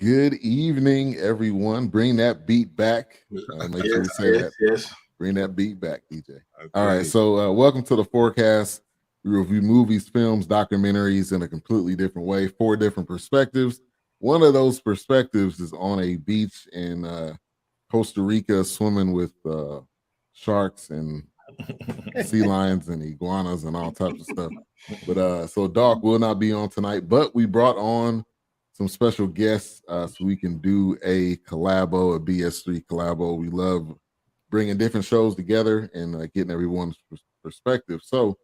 Good evening, everyone. Bring that beat back. Make sure we say that. Yes. Bring that beat back, DJ. Okay. All right. So welcome to the Fourcast. We review movies, films, documentaries in a completely different way, 4 different perspectives. One of those perspectives is on a beach in Costa Rica, swimming with sharks and sea lions and iguanas and all types of stuff. But so Dawk will not be on tonight, but we brought on some special guests so we can do a collabo, a BS3 collabo. We love bringing different shows together and getting everyone's perspective. So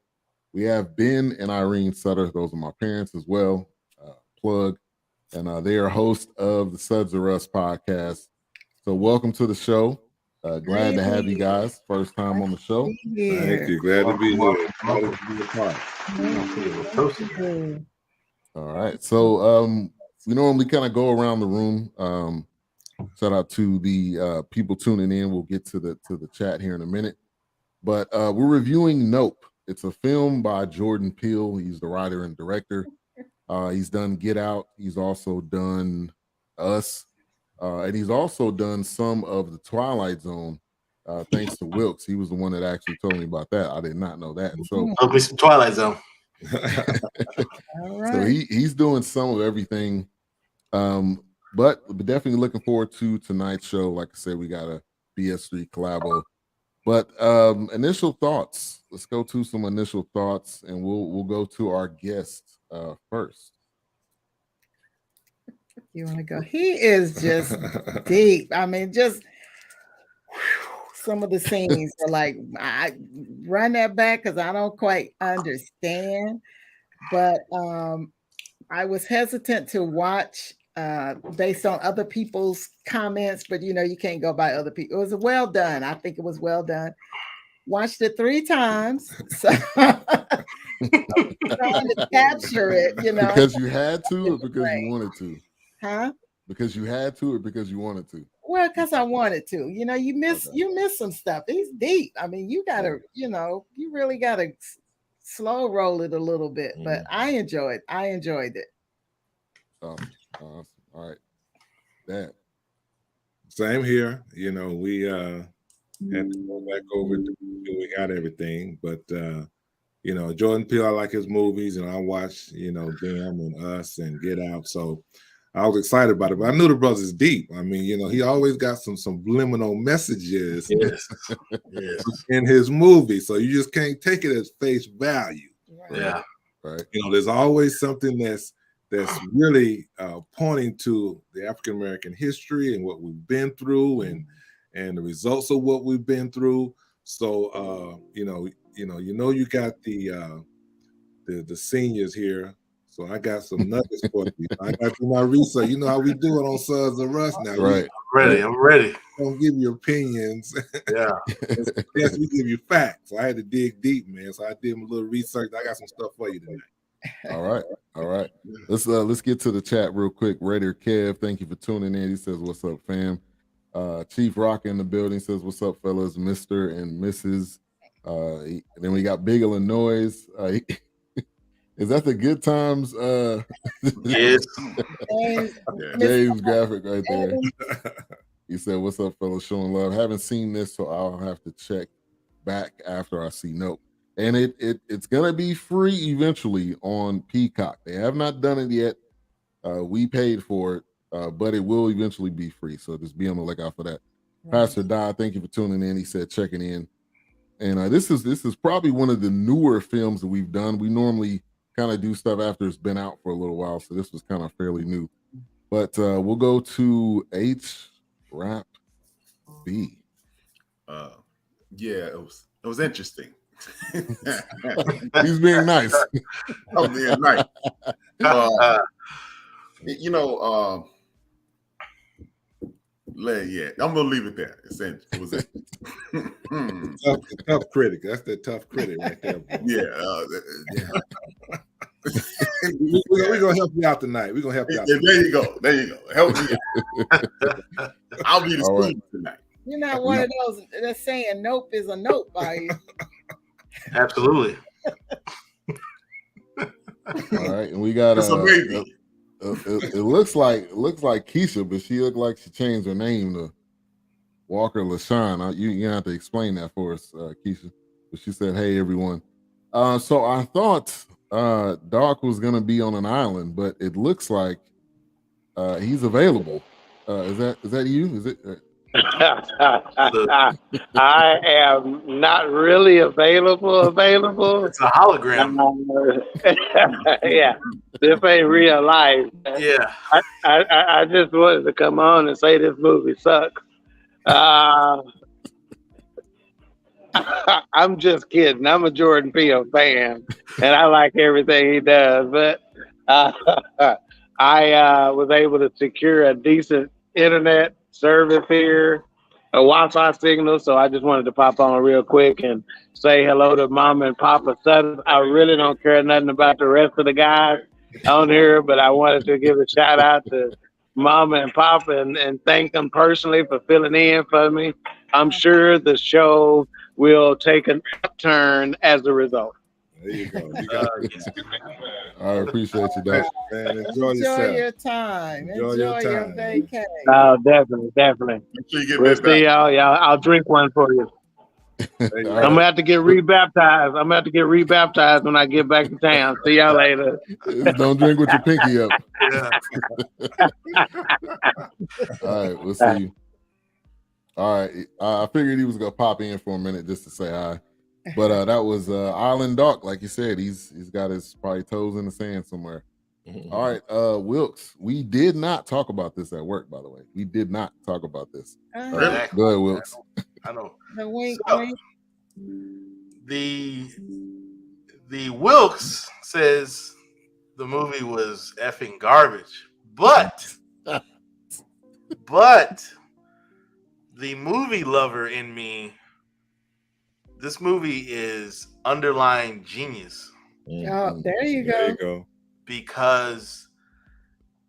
we have Ben and Irene Sudderth. Those are my parents as well. Plug. And they are hosts of the Sudds-R-Us Podcast. So welcome to the show. Glad to have you guys. First time on the show. Thank you. Glad to be here. Glad to be a part. All right. So we normally kind of go around the room. Shout out to the people tuning in. We'll get to the chat here in a minute. But we're reviewing Nope. It's a film by Jordan Peele. He's the writer and director. He's done Get Out. He's also done Us. And he's also done some of the Twilight Zone, thanks to Wilkes. He was the one that actually told me about that. I did not know that. So some Twilight Zone. All right. So he's doing some of everything. But definitely looking forward to tonight's show. Like I said, we got a BS3 collabo. But initial thoughts. Let's go to some initial thoughts, and we'll go to our guest first. You want to go? He is just deep. I mean, just some of the scenes are like, I run that back because I don't quite understand. But I was hesitant to watch based on other people's comments, but you can't go by other people. It was well done. I think it was well done. Watched it 3 times. So trying to capture it, Because you had to, or because you wanted to? Huh? Because you had to, or because you wanted to? Well, because I wanted to. You miss some stuff. It's deep. I mean, you gotta, you really gotta slow roll it a little bit. But I enjoyed it. Awesome. All right. That. Same here. We had to go back over to we got everything. But Jordan Peele, I like his movies, and I watched, them and Us and Get Out. So I was excited about it, but I knew the brother's deep. I mean, he always got some subliminal messages in his movie, so you just can't take it as face value. Yeah, right. There's always something that's really pointing to the African American history and what we've been through, and the results of what we've been through. So you got the seniors here. So I got some nuggets for you. I got to do my research. You know how we do it on Sudds-R-Us now. Right. I'm ready. Don't give you opinions. Yeah. Yes, we give you facts. So I had to dig deep, man. So I did a little research. I got some stuff for you tonight. All right. Let's get to the chat real quick. Raider Kev, thank you for tuning in. He says, "What's up, fam?" Chief Rock in the building says, "What's up, fellas, Mr. and Mrs." Then we got Big Illinois. Is that the Good Times? Yes. James graphic right there. He said, "What's up, fellas? Showing love. Haven't seen this, so I'll have to check back after I see Nope." And it's gonna be free eventually on Peacock. They have not done it yet. We paid for it, but it will eventually be free. So just be on the lookout for that. Right. Pastor Di, thank you for tuning in. He said checking in. And this is probably one of the newer films that we've done. We normally kind of do stuff after it's been out for a little while, so this was kind of fairly new. But we'll go to H-Rap B. Yeah, it was interesting. He's being nice. I'm being nice. I'm gonna leave it there. It was tough critic. That's the tough critic right there. We're gonna help you out tonight. We're gonna help you out. There you go. Help me out. I'll be the student tonight. You're not one of those that's saying nope is a nope, are you? Absolutely. All right, and we got it's a maybe. it looks like Keisha, but she looked like she changed her name to Walker LaShawn. You have to explain that for us, Keisha. But she said, "Hey everyone." So I thought Dawk was gonna be on an island, but it looks like he's available. Is that you? Is it? I am not really available. It's a hologram. Yeah, this ain't real life. Yeah. I just wanted to come on and say this movie sucks. I'm just kidding. I'm a Jordan Peele fan, and I like everything he does. But I was able to secure a decent internet service here, a Wi-Fi signal. So I just wanted to pop on real quick and say hello to Mama and Papa Sudderth. I really don't care nothing about the rest of the guys on here, but I wanted to give a shout out to Mama and Papa and thank them personally for filling in for me. I'm sure the show will take an upturn as a result. There you go. You got I appreciate you, Doc. Man, enjoy yourself. your time. Enjoy Enjoy your your time. vacation. Oh, definitely. Make sure you get We'll that see back. y'all. I'll drink one for you. There you go. I'm gonna have to get rebaptized. When I get back to town. See y'all later. Don't drink with your pinky up. Yeah. All right, we'll see you. All right, I figured he was gonna pop in for a minute just to say hi, but that was Island Dawk. Like you said, he's got his probably toes in the sand somewhere. All right, Wilkes, we did not talk about this at work, by the way. We did not talk about this. Really? Go ahead, Wilkes. I know. The wink, So- wink. The Wilkes says the movie was effing garbage, but the movie lover in me, this movie is underlying genius Oh, there you There you go. go. because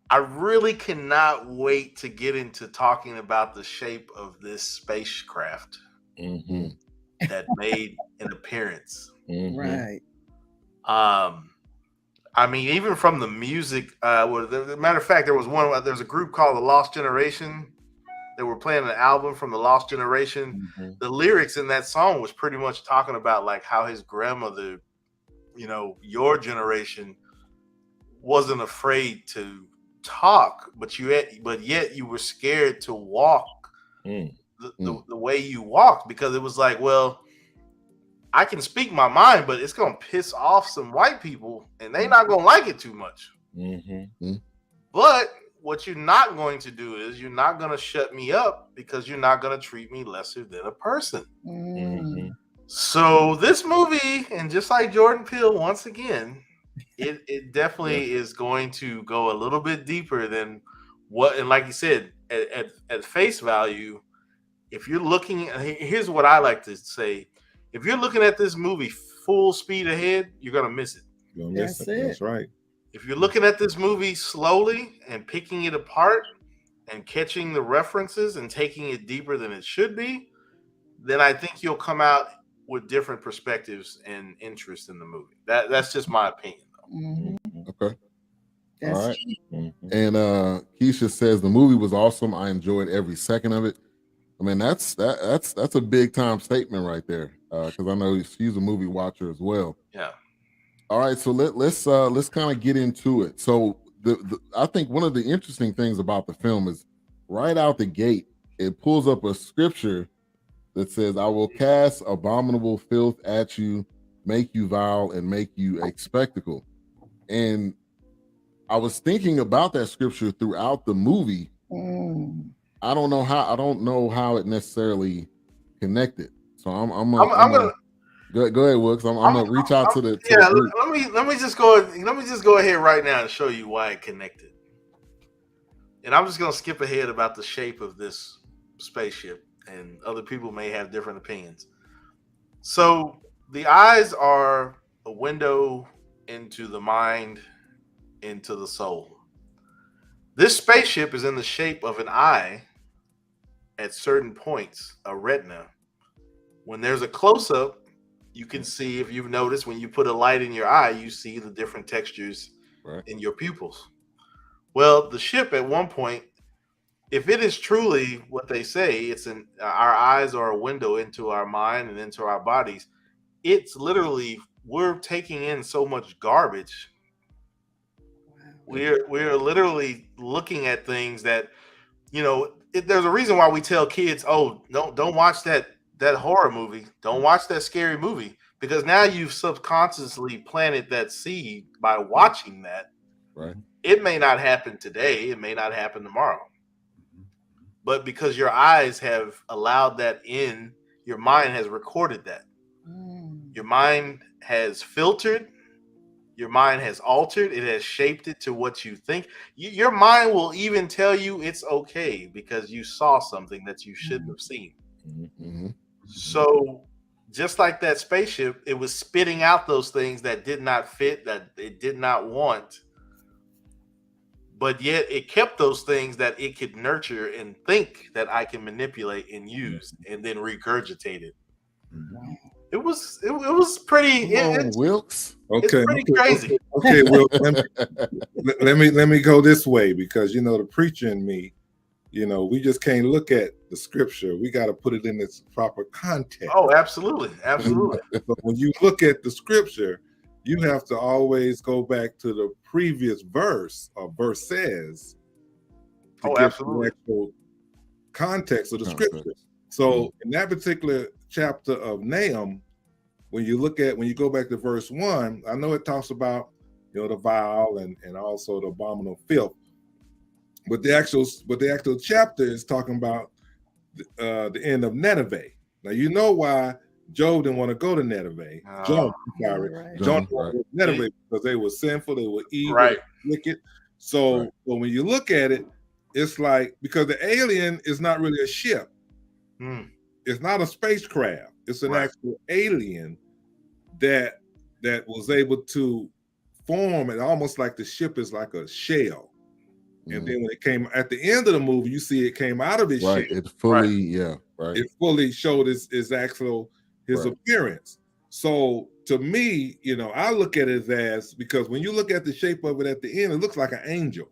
I really cannot wait to get into talking about the shape of this spacecraft Mm-hmm. that made an appearance. Mm-hmm. Right. I mean, even from the music, matter of fact, there's a group called the Lost Generation that were playing an album from the Lost Generation. Mm-hmm. The lyrics in that song was pretty much talking about like how his grandmother, your generation, wasn't afraid to talk, but yet you were scared to walk the way you walked because it was like, well, I can speak my mind, but it's gonna piss off some white people, and they're not gonna like it too much. Mm-hmm. But what you're not going to do is you're not gonna shut me up because you're not gonna treat me lesser than a person. Mm-hmm. So this movie, and just like Jordan Peele, once again, it definitely is going to go a little bit deeper than what, and like you said, at face value, if you're looking, here's what I like to say. If you're looking at this movie full speed ahead, you're going to miss it. You'll miss That's it. it. That's right. If you're looking at this movie slowly and picking it apart and catching the references and taking it deeper than it should be, then I think you'll come out with different perspectives and interest in the movie. That's just my opinion, though. Mhm. Okay. That's All right. Mm-hmm. And Keisha says the movie was awesome. I enjoyed every second of it. I mean, that's a big time statement right there. Because I know she's a movie watcher as well. Yeah. All right, so let's kind of get into it. So I think one of the interesting things about the film is right out the gate, it pulls up a scripture that says, "I will cast abominable filth at you, make you vile, and make you a spectacle." And I was thinking about that scripture throughout the movie. I don't know how it necessarily connected. So I'm gonna go ahead, Wilkes. I'm gonna reach out to the group. Let me just go ahead right now and show you why it connected. And I'm just gonna skip ahead about the shape of this spaceship, and other people may have different opinions. So the eyes are a window into the mind, into the soul. This spaceship is in the shape of an eye at certain points, a retina. When there's a close-up, you can see, if you've noticed, when you put a light in your eye, you see the different textures Right. in your pupils. Well, the ship at one point, if it is truly what they say, it's our eyes are a window into our mind and into our bodies. It's literally, we're taking in so much garbage. We're literally looking at things that, there's a reason why we tell kids, oh, don't watch that horror movie. Don't watch that scary movie, because now you've subconsciously planted that seed by watching that. Right. It may not happen today. It may not happen tomorrow. But because your eyes have allowed that in, your mind has recorded that. Your mind has filtered. Your mind has altered. It has shaped it to what you think. Your mind will even tell you it's okay because you saw something that you shouldn't have seen. Mm-hmm. So just like that spaceship, it was spitting out those things that did not fit, that it did not want. But yet it kept those things that it could nurture and think that I can manipulate and use, and then regurgitate it. It was pretty. It's Wilkes. It's pretty crazy. Okay, Wilkes. Let me go this way, because the preacher in me, we just can't look at the scripture. We got to put it in its proper context. Oh, absolutely. But when you look at the scripture, you have to always go back to the previous verse or verses to get absolutely. the actual context of the scripture. So in that particular chapter of Nahum, when you go back to verse 1, I know it talks about the vile and also the abominable filth, but the actual chapter is talking about the end of Nineveh. Now you know why Job didn't want to go to Nineveh. John didn't want to go to Nineveh because they were sinful, they were evil, wicked. So when you look at it, it's like, because the alien is not really a ship. It's not a spacecraft. It's an actual alien that was able to form, and almost like the ship is like a shell. And then when it came at the end of the movie, you see it came out of his shell. It fully, it fully showed his actual appearance. So to me, I look at it as, because when you look at the shape of it at the end, it looks like an angel.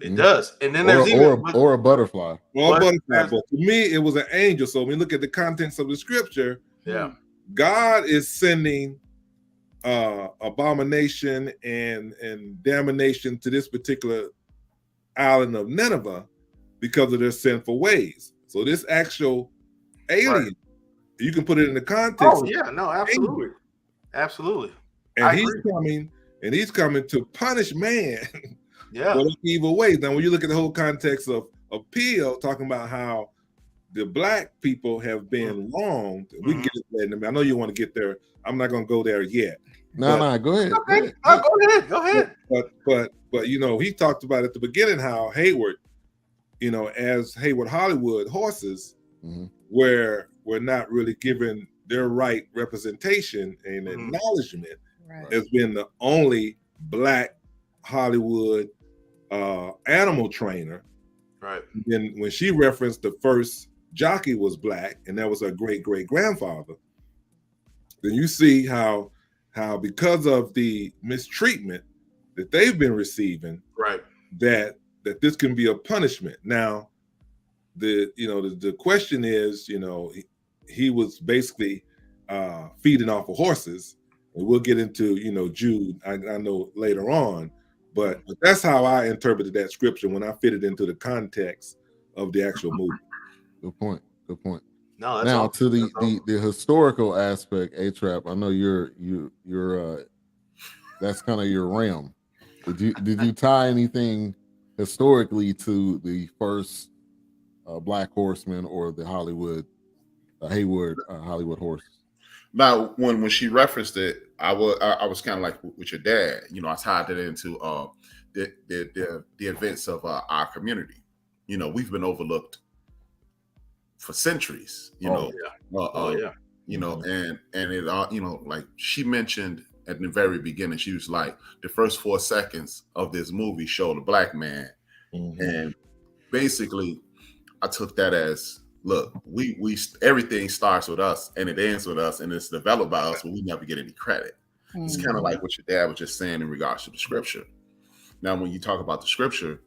It does. And then there's or a butterfly. But to me, it was an angel. So when you look at the contents of the scripture, God is sending abomination and damnation to this particular island of Nineveh because of their sinful ways. So this actual alien, you can put it in the context. Oh yeah, no, absolutely, absolutely. And he's coming to punish man for the evil ways. Now, when you look at the whole context of Peele, talking about how the black people have been wronged, we can get it in. I know you want to get there. I'm not going to go there yet. No, go ahead. Okay, go ahead. But he talked about at the beginning how Hayward, as Hayward Hollywood horses, were not really given their right representation and acknowledgement as being the only black Hollywood animal trainer. Right. Then when she referenced the first jockey was black, and that was her great-great-grandfather, then you see how because of the mistreatment that they've been receiving, that this can be a punishment. Now, the question is, he was basically feeding off of horses, and we'll get into Jude, I know later on, but that's how I interpreted that scripture when I fit it into the context of the actual movie. Good point. No, that's now awesome. to the historical aspect, A-Trap, I know you're that's kind of your realm. Did you tie anything historically to the first Black Horseman or the Hayward Hollywood horse? Now, when she referenced it, I was kind of like with your dad. I tied it into the events of our community. We've been overlooked for centuries. And it like she mentioned at the very beginning, she was like, the first 4 seconds of this movie showed a black man, and basically, I took that as, look, we everything starts with us and it ends with us and it's developed by us, but we never get any credit. It's kind of like what your dad was just saying in regards to the scripture. Now, when you talk about the scripture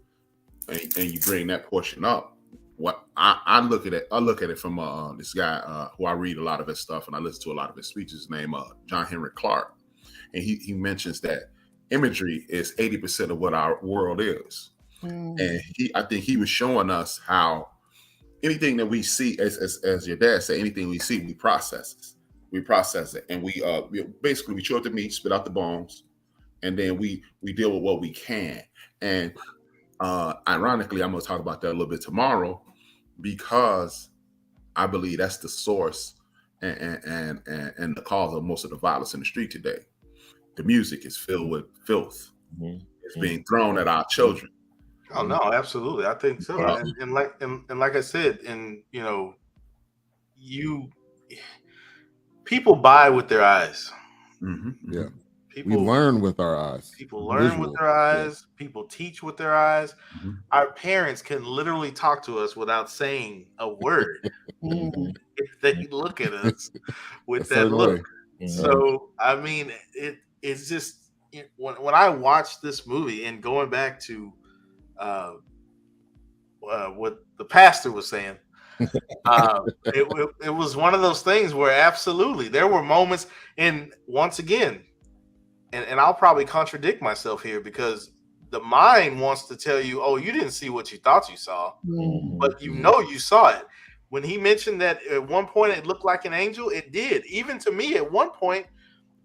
and you bring that portion up, what I look at it from this guy who I read a lot of his stuff and I listen to a lot of his speeches, named John Henry Clark, and he mentions that imagery is 80% of what our world is, and I think he was showing us how anything that we see, as your dad said, anything we see, we process it, and we basically we chew up the meat, spit out the bones, and then we deal with what we can. And ironically, I'm going to talk about that a little bit tomorrow, because I believe that's the source and the cause of most of the violence in the street today. The music is filled with filth. It's being thrown at our children. Oh no, absolutely. I think so. And like I said, and people buy with their eyes. Yeah. We learn with our eyes. People learn with their eyes. People teach with their eyes. Our parents can literally talk to us without saying a word. If they look at us with that look. So, I mean, it's just, when I watched this movie, and going back to what the pastor was saying, it was one of those things where absolutely there were moments, and once again, and I'll probably contradict myself here, because the mind wants to tell you, oh, you didn't see what you thought you saw, but you saw it. When he mentioned that at one point it looked like an angel, it did. Even to me, at one point,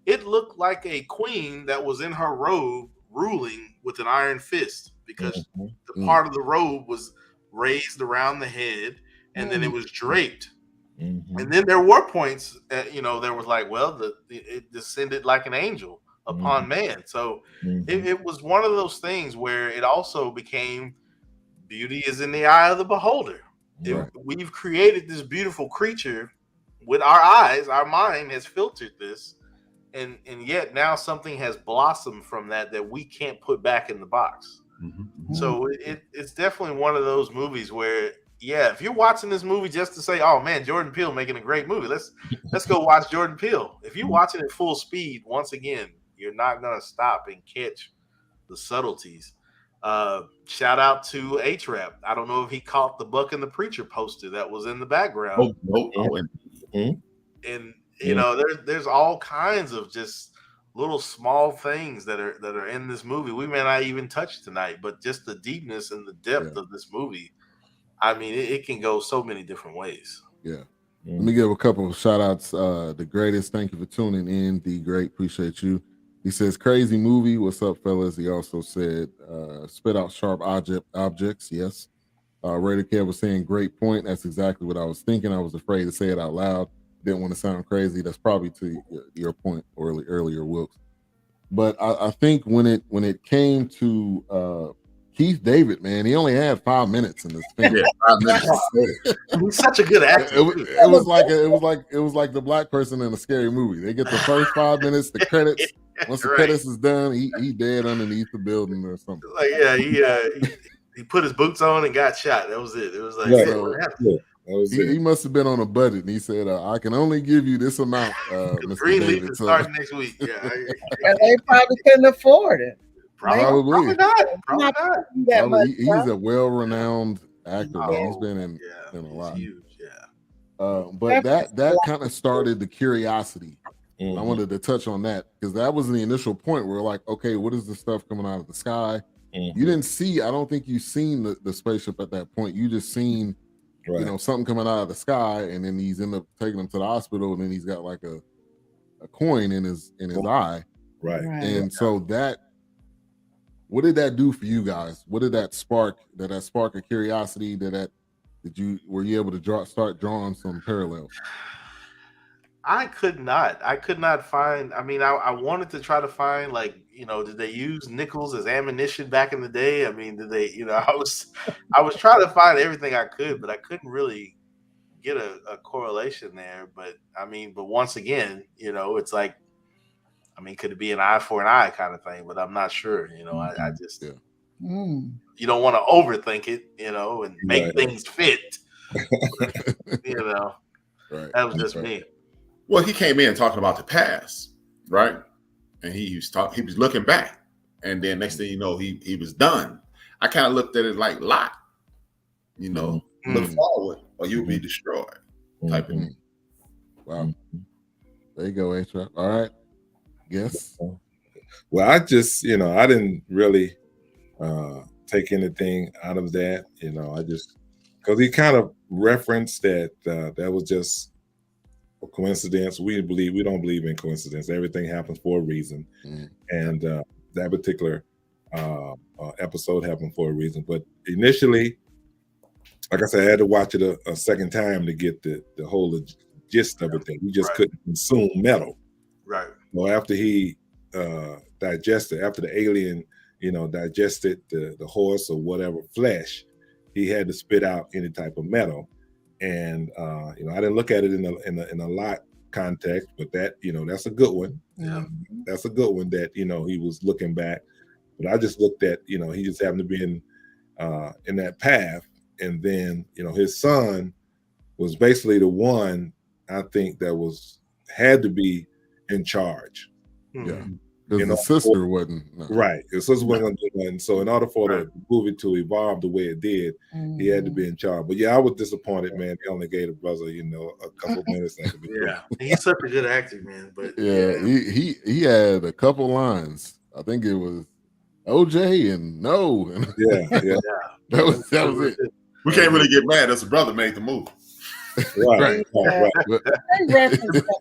it looked like a queen that was in her robe ruling with an iron fist, because the part of the robe was raised around the head, and then it was draped. And then there were points, there was like, well, it descended like an angel upon man. So it was one of those things where it also became beauty is in the eye of the beholder. We've created this beautiful creature with our eyes. Our mind has filtered this, and yet now something has blossomed from that we can't put back in the box. So it's definitely one of those movies where, yeah, if you're watching this movie just to say, oh man, Jordan Peele making a great movie, let's go watch Jordan Peele. If you're watching at full speed, once again, you're not going to stop and catch the subtleties. Shout out to H-Rap. I don't know if he caught the Buck and the Preacher poster that was in the background. And there's all kinds of just little small things that are in this movie we may not even touch tonight, but just the deepness and the depth of this movie, I mean, it can go so many different ways. Let me give a couple of shout outs. The Greatest, thank you for tuning in. The Great, appreciate you. He says, crazy movie. What's up, fellas? He also said, spit out sharp objects. Yes. Raider Kev was saying, great point. That's exactly what I was thinking. I was afraid to say it out loud. Didn't want to sound crazy. That's probably to your point earlier, Wilkes. But I think when it came to Keith David, man, he only had 5 minutes in this film. 5 minutes. He's such a good actor. It was like the black person in a scary movie. They get the first 5 minutes, the credits. Once the credits is done, he dead underneath the building or something. Like, yeah, he put his boots on and got shot. That was it. It was like, he must have been on a budget, and he said, "I can only give you this amount." Green Leaf is starting next week. Yeah, and they probably couldn't afford it. Probably not. He's a well-renowned actor. He's been in a lot. Huge, but that kind of started the curiosity. I wanted to touch on that because that was the initial point where we're like, okay, what is the stuff coming out of the sky? You didn't see. I don't think you've seen the spaceship at that point. You just seen, something coming out of the sky, and then he's end up taking him to the hospital, and then he's got like a coin in his eye. Right. And so what did that do for you guys? What did that spark? Did that spark a curiosity? Were you able to start drawing some parallels? I could not find. I mean, I wanted to try to find, like, did they use nickels as ammunition back in the day? I mean, did they? I was trying to find everything I could, but I couldn't really get a correlation there. But once again, it's like, could it be an eye for an eye kind of thing? But I'm not sure. I just you don't want to overthink it, and make things fit. That was just me. Well, he came in talking about the past, right? And he was looking back, and then next thing you know, he was done. I kind of looked at it like Lot, you know, look forward or you'll be destroyed type of thing. Wow. There you go, A-Trap. All right. Yes. Well, I just, I didn't really take anything out of that. I just, because he kind of referenced that that was just a coincidence. We don't believe in coincidence. Everything happens for a reason. And that particular episode happened for a reason. But initially, like I said, I had to watch it a second time to get the whole gist of it. That we just couldn't consume metal. Right. Well, after he digested, after the alien, digested the horse or whatever flesh, he had to spit out any type of metal. And I didn't look at it in a lot context, but that that's a good one. Yeah, that's a good one. That he was looking back, but I just looked at he just happened to be in that path, and then his son was basically the one I think that had to be in charge. Yeah. Because the sister wasn't. No. Right. His sister wasn't going to do nothing. So in order for the movie to evolve the way it did, he had to be in charge. But yeah, I was disappointed, man. They only gave the brother, a couple minutes. Yeah. He's such a good actor, man. But he had a couple lines. I think it was OJ and no. Yeah. That was it. We can't really get mad. That's the brother made the movie. Right.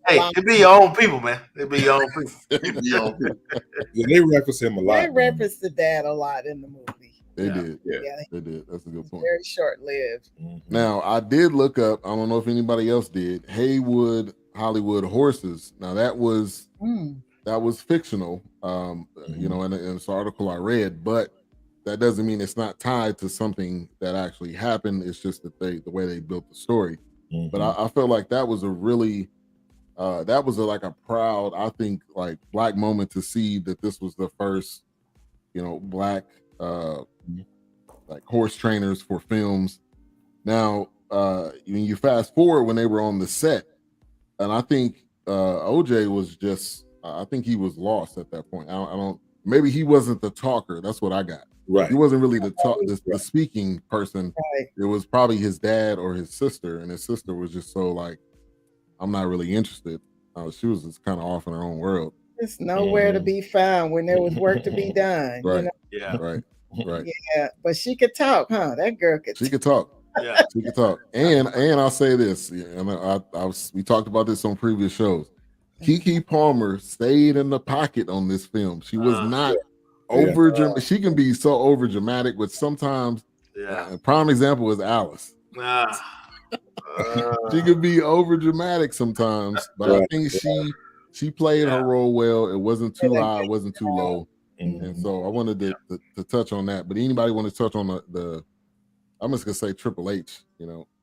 Hey, it be your own people, man. It be your own people. Yeah, they reference him a lot. They reference the dad a lot in the movie. They did. They did. That's a good point. Very short-lived. Now, I did look up, I don't know if anybody else did, Haywood Hollywood Horses. Now, that was fictional, in this article I read, but that doesn't mean it's not tied to something that actually happened. It's just that the way they built the story. But I felt like that was a really like a proud, I think, like Black moment to see that this was the first, Black like horse trainers for films. Now, when you fast forward when they were on the set, and I think OJ was just, I think he was lost at that point. I don't. Maybe he wasn't the talker. That's what I got. Right. He wasn't really the speaking person. Right. It was probably his dad or his sister, and his sister was just so like, I'm not really interested. She was just kind of off in her own world. Just nowhere to be found when there was work to be done. Right. Yeah. Right. Yeah. But she could talk, huh? That girl could. She could talk. Yeah. She could talk. And I'll say this, and we talked about this on previous shows. Keke Palmer stayed in the pocket on this film. She was not over. She can be so over dramatic, but sometimes. Yeah. A prime example is Alice. She could be over dramatic sometimes, but I think she played her role well. It wasn't too high, it wasn't too low, and so I wanted to touch on that. But anybody want to touch on the I'm just gonna say Triple H,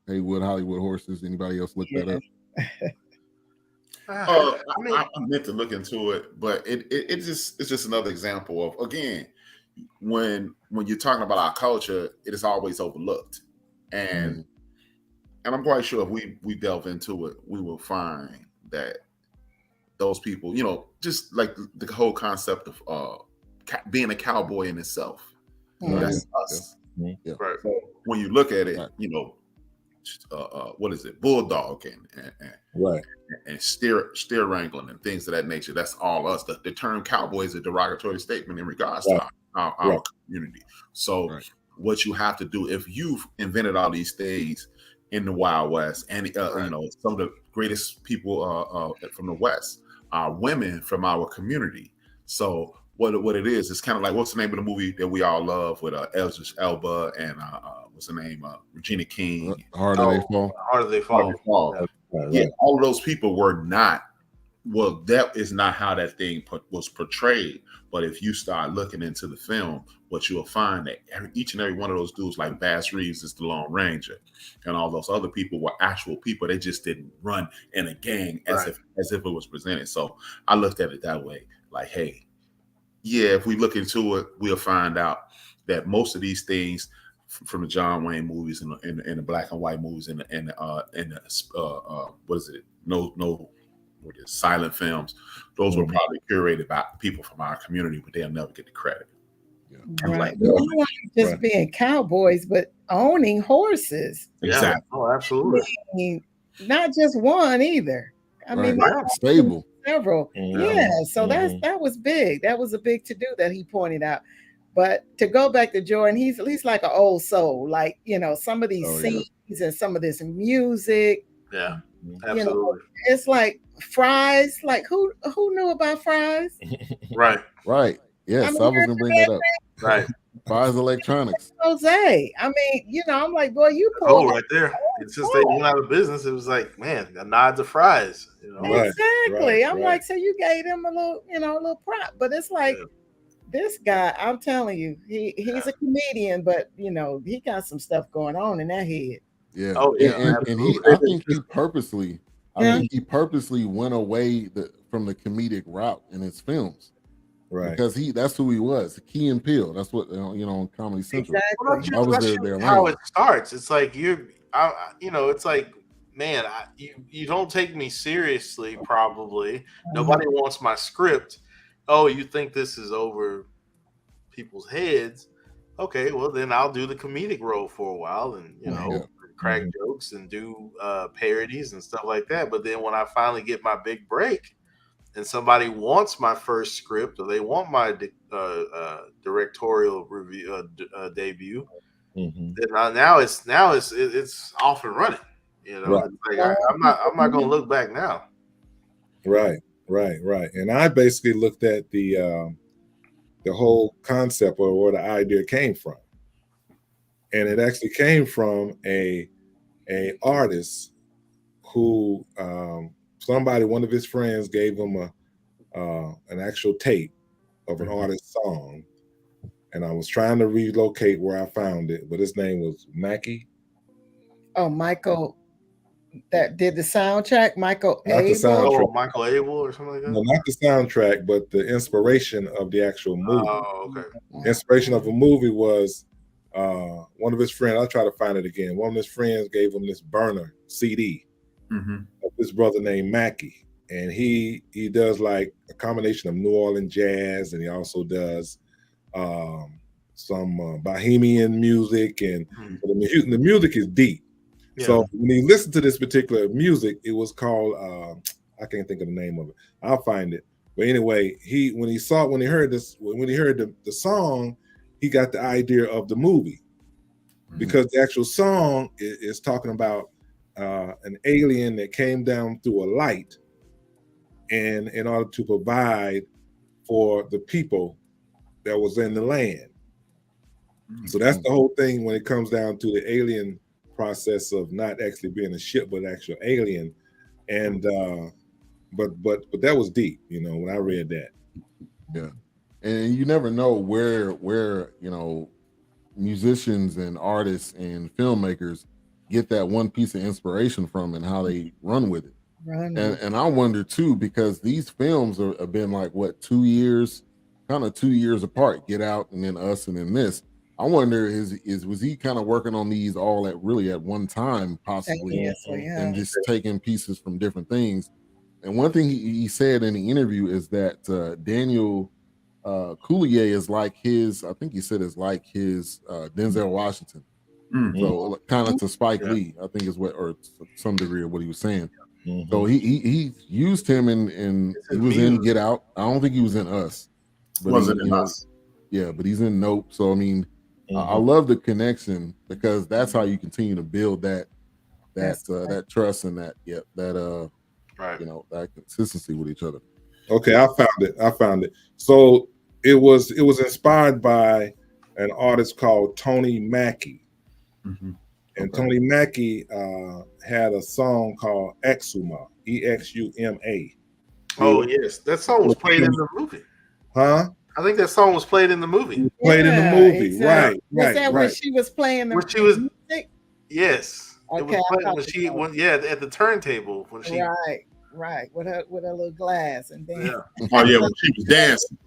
Haywood Hollywood Horses. Anybody else look that up? I meant to look into it, but it's just another example of, again, when you're talking about our culture, it is always overlooked, and I'm quite sure if we delve into it, we will find that those people, just like the whole concept of being a cowboy in itself, that's us. Yeah. Right. So when you look at it, what is it, bulldog and steer wrangling and things of that nature. That's all us. The term cowboy is a derogatory statement in regards to our community. So what you have to do, if you've invented all these things in the Wild West, and some of the greatest people from the West are women from our community. So what it is, it's kind of like, what's the name of the movie that we all love with Idris Elba and what's the name, Regina King? Harder They Fall. Harder They Fall. Yeah, all of those people were not. Well, that is not how that thing was portrayed. But if you start looking into the film, what you'll find that each and every one of those dudes, like Bass Reeves is the Lone Ranger, and all those other people were actual people. They just didn't run in a gang as if it was presented. So I looked at it that way, like, hey, yeah, if we look into it, we'll find out that most of these things from the John Wayne movies and the black and white movies and the what is it? No what is silent films. Those were probably curated by people from our community, but they'll never get the credit. Right. Well, you weren't just being cowboys, but owning horses. Exactly. Oh, absolutely. I mean, not just one either. I mean, stable. Several. Yeah. So that was big. That was a big to do that he pointed out. But to go back to Jordan, he's like an old soul. Like, you know, some of these scenes and some of this music. Yeah. Absolutely. You know, it's like Fries. Like who knew about Fries? Right. Right. Yes, I was gonna bring that up. Right. Fries Electronics. Jose. I mean, you know, I'm like, boy, you pulled right there. Since they went out of business, it was like, man, a nod to Fries. You know? Exactly. I'm like, so you gave him a little prop, but it's like this guy. I'm telling you, he's a comedian, but you know, he got some stuff going on in that head. Yeah. Oh yeah. And I think he purposely went away from the comedic route in his films. Right, because that's who he was, Key and Peele. That's what on Comedy Central. Exactly. Well, that's how it starts. It's like it's like, man, you don't take me seriously. Probably nobody wants my script. Oh, you think this is over people's heads? Okay, well then I'll do the comedic role for a while, and crack jokes and do parodies and stuff like that. But then when I finally get my big break, and somebody wants my first script, or they want my directorial review debut, then now it's off and running. You know, it's like I'm not going to look back now. Right. And I basically looked at the whole concept or where the idea came from, and it actually came from a artist who. One of his friends gave him an actual tape of an artist's song, and I was trying to relocate where I found it, but his name was Mackey. Oh, Michael, that did the soundtrack. Michael Abel. Oh, Michael Abel or something like that. No, not the soundtrack, but the inspiration of the actual movie. Oh, okay. The inspiration of a movie was one of his friends. I'll try to find it again. One of his friends gave him this burner CD. Of this brother named Mackey, and he does like a combination of New Orleans jazz, and he also does some Bohemian music, and the music is deep. So when he listened to this particular music, it was called I can't think of the name of it. I'll find it. But anyway, when he heard the song, he got the idea of the movie, because the actual song is talking about an alien that came down through a light, and in order to provide for the people that was in the land. So that's the whole thing when it comes down to the alien process of not actually being a ship, but actual alien. And but that was deep, when I read that. Yeah. And you never know where musicians and artists and filmmakers get that one piece of inspiration from and how they run with it. And I wonder too, because these films have been like 2 years apart, Get Out and then Us and then this. I wonder was he kind of working on these all at one time possibly, and just taking pieces from different things. And one thing he said in the interview is that Daniel Coulier is like his Denzel Washington. So kind of to Spike Lee, I think is or some degree of what he was saying. So he used him in he was in Get Out. I don't think he was in Us. But wasn't in Us. Yeah, but he's in Nope. So I mean, I love the connection, because that's how you continue to build that trust and that consistency with each other. Okay, I found it. So it was inspired by an artist called Tony Mackey. And Tony Mackey had a song called Exuma, EXUMA. Oh yes, that song was played in the movie. Huh? I think that song was played in the movie. Played in the movie, exactly. Right. Was that when she was playing the music? Yes. Okay. It was played at the turntable when she. Right, with her little glass and then. Yeah. Oh yeah, when she was dancing.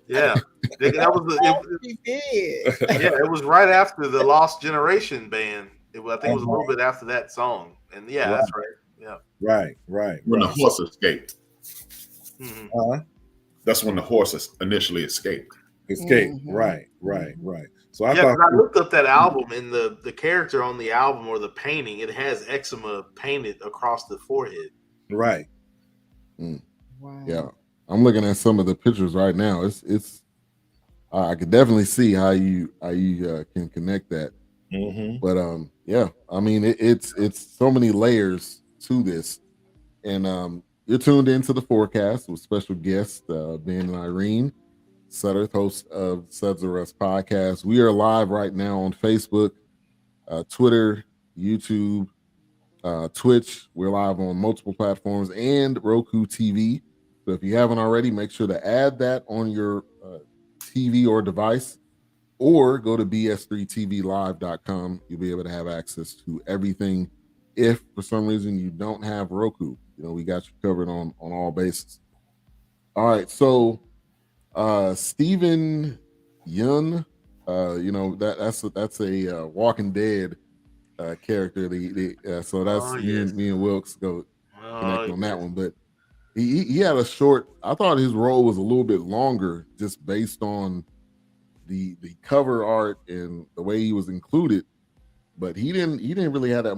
Yeah, that was she did. Yeah, it was right after the Lost Generation band. I think it was a little bit after that song, and that's right. Yeah. Right. When the horse escaped. That's when the horse initially escaped. Right. So I thought I looked up that album, and the character on the album or the painting, it has eczema painted across the forehead. Right. Wow. Yeah, I'm looking at some of the pictures right now. It's I could definitely see how you can connect that. But yeah, I mean it's so many layers to this, and you're tuned into the Fourcast with special guests Ben and Irene, Sudderth, host of Sudds-R-Us Podcast. We are live right now on Facebook, Twitter, YouTube, Twitch. We're live on multiple platforms and Roku TV. So if you haven't already, make sure to add that on your TV or device, or go to bs3tvlive.com. You'll be able to have access to everything. If for some reason you don't have Roku, we got you covered on all bases. All right, so Stephen Yun, that's a Walking Dead character. So that's me and Wilkes go connect on that one. But he had a short. I thought his role was a little bit longer, just based on the cover art and the way he was included. But he didn't really have that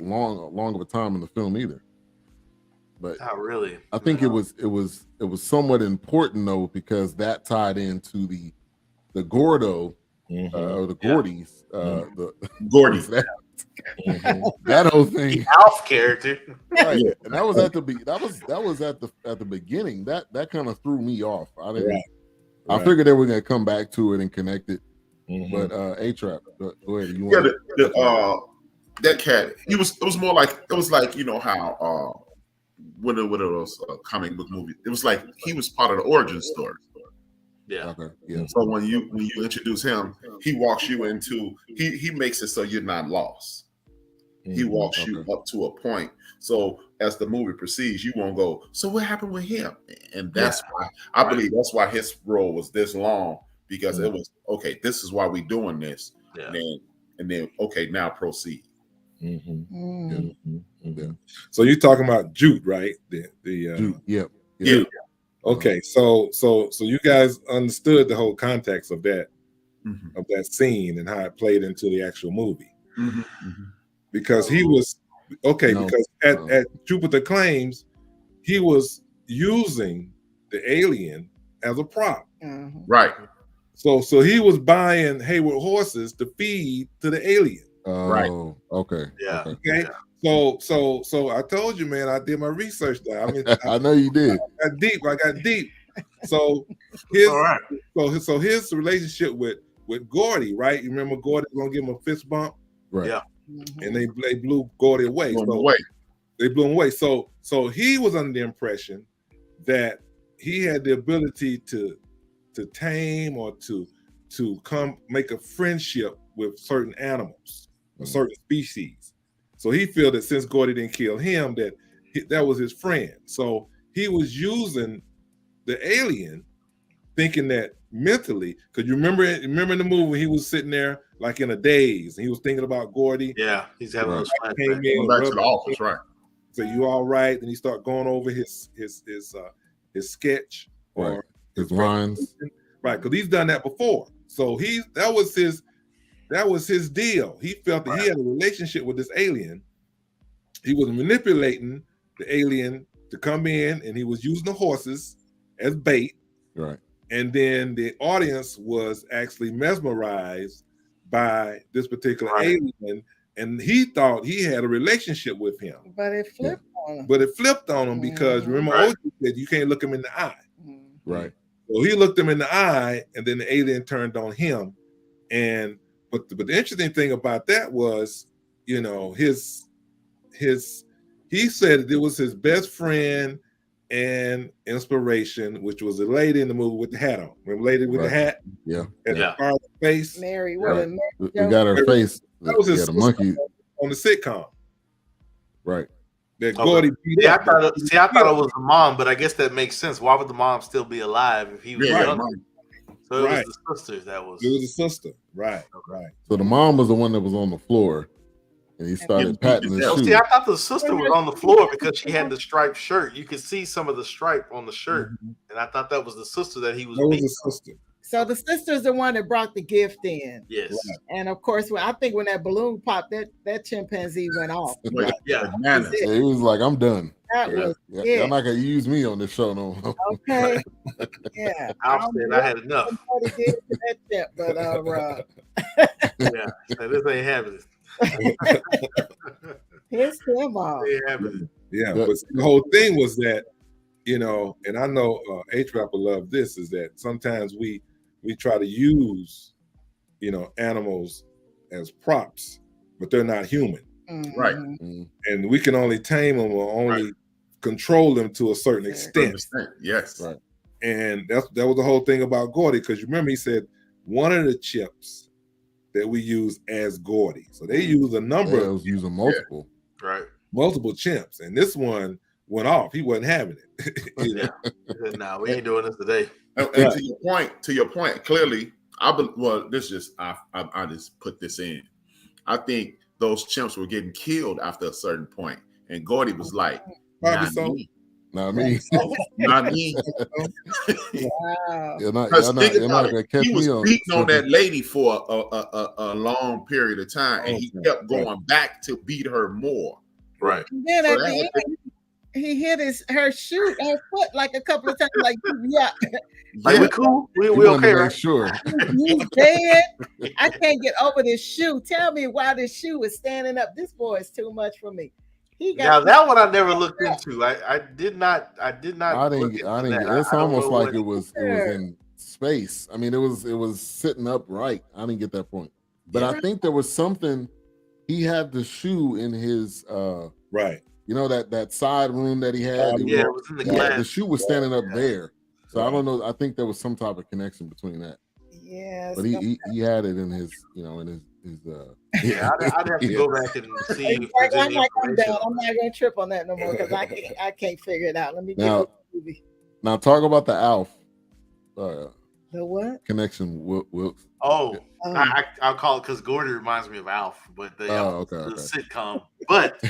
long of a time in the film either. But not really. I think it was somewhat important though, because that tied into the Gordo or the Gordys, the Gordy. That whole thing. The Alf character. Right. Yeah. And that was at the beginning. That kind of threw me off. I didn't. Right. I figured they were going to come back to it and connect it. But A-Trap, go ahead. That cat. It was more like how one of those comic book movies. It was like he was part of the origin story. Yeah. Okay. Yeah. So when you introduce him, he walks you into he makes it so you're not lost. He walks you up to a point. So as the movie proceeds, you won't go, so what happened with him? And that's why I believe that's why his role was this long, because it was okay, this is why we're doing this. Yeah. Mm-hmm. And then okay, now proceed. So you're talking about Jute, right? Jute. Yep. Yeah. Okay, so you guys understood the whole context of that of that scene and how it played into the actual movie, because he was because at Jupiter Claims, he was using the alien as a prop, right? So he was buying Hayward horses to feed to the alien, right? Okay, yeah, okay. So I told you, man, I did my research there. I mean, I know you did. I got deep. So his relationship with Gordy, right? You remember Gordy was gonna give him a fist bump, right? Yeah. And they blew Gordy away. They blew him away. So he was under the impression that he had the ability to tame or to come make a friendship with certain animals or certain species. So he felt that since Gordy didn't kill him, that was his friend. So he was using the alien, thinking that mentally, because you remember in the movie, he was sitting there like in a daze, and he was thinking about Gordy. Yeah, he's having those flashbacks. Going back to the office, right? So you all right? And he started going over his sketch or his lines, right? Because he's done that before. So that was his deal. He felt that he had a relationship with this alien. He was manipulating the alien to come in, and he was using the horses as bait. Right. And then the audience was actually mesmerized by this particular alien, and he thought he had a relationship with him. But it flipped on him. But it flipped on him because remember, OG said you can't look him in the eye. Right. So he looked him in the eye, and then the alien turned on him. But the interesting thing about that was, he said it was his best friend and inspiration, which was a lady in the movie with the hat on. Remember, lady with the hat? Yeah. The face. Mary, we got her face. That was his the monkey on the sitcom. Right. That Gordy beat up. I thought it was the mom, but I guess that makes sense. Why would the mom still be alive if he was young? So it was the sister that was. It was the sister. Right. So the mom was the one that was on the floor, and he started patting the Oh, shoe. see, I thought the sister was on the floor because she had the striped shirt. You could see some of the stripe on the shirt, and I thought that was the sister that he was. That was the sister. So the sister's the one that brought the gift in. Yes. Right. And of course, I think when that balloon popped, that chimpanzee went off. Yeah. Bananas. Yeah, he was like, I'm done. That was Yeah, it. y'all not gonna use me on this show no more. Okay. Yeah. I said I had enough. Somebody did to that chimp, but Yeah, so this ain't happening. here's him off. Ain't happening. Yeah, but the whole thing was that, you know, and I know H-Rap will love this, is that sometimes we try to use, you know, animals as props, but they're not human. Right. And we can only tame them or only control them to a certain extent. Yes. Right. And that was the whole thing about Gordy, because you remember he said one of the chips that we use as Gordy. So they use a number Yeah, I of was using multiple. Right. multiple chimps, and this one went off. He wasn't having it. You know? Yeah. No, we ain't doing this today. And to your point, clearly, this just I just put this in. I think those chimps were getting killed after a certain point, and Gordy was like, Probably "Not so. me, Not me. not me." Wow. You're not Because think gonna about catch it, he was me on. beating on that lady for a long period of time, and he kept going back to beat her more. Right. And then So at that the was end, he hit her foot like a couple of times, like, yeah, Like, we cool? We wanted okay, to make right? sure. he's dead. I can't get over this shoe. Tell me why this shoe is standing up. This boy is too much for me. He Now got that one I never looked into. I did not. I look didn't. into I didn't. that. It's I don't almost know like what- it was in space. I mean, it was sitting upright. I didn't get that point, but I think there was something. He had the shoe in his, Right. you know, that side room that he had. Yeah, it was in the glass. The shoe was standing up there. So I Right. don't know. I think there was some type of connection between that. yes. But he had it in his, you know, in his Yeah, I'd have to go back and see if I'm there's any like, I'm information. done. I'm not gonna trip on that no more because I can't figure it out. Let me get Now- the movie. Now talk about the Alf The what? connection. Wilkes. Oh, Oh. I'll call it because Gordy reminds me of Alf, but the Okay. sitcom. But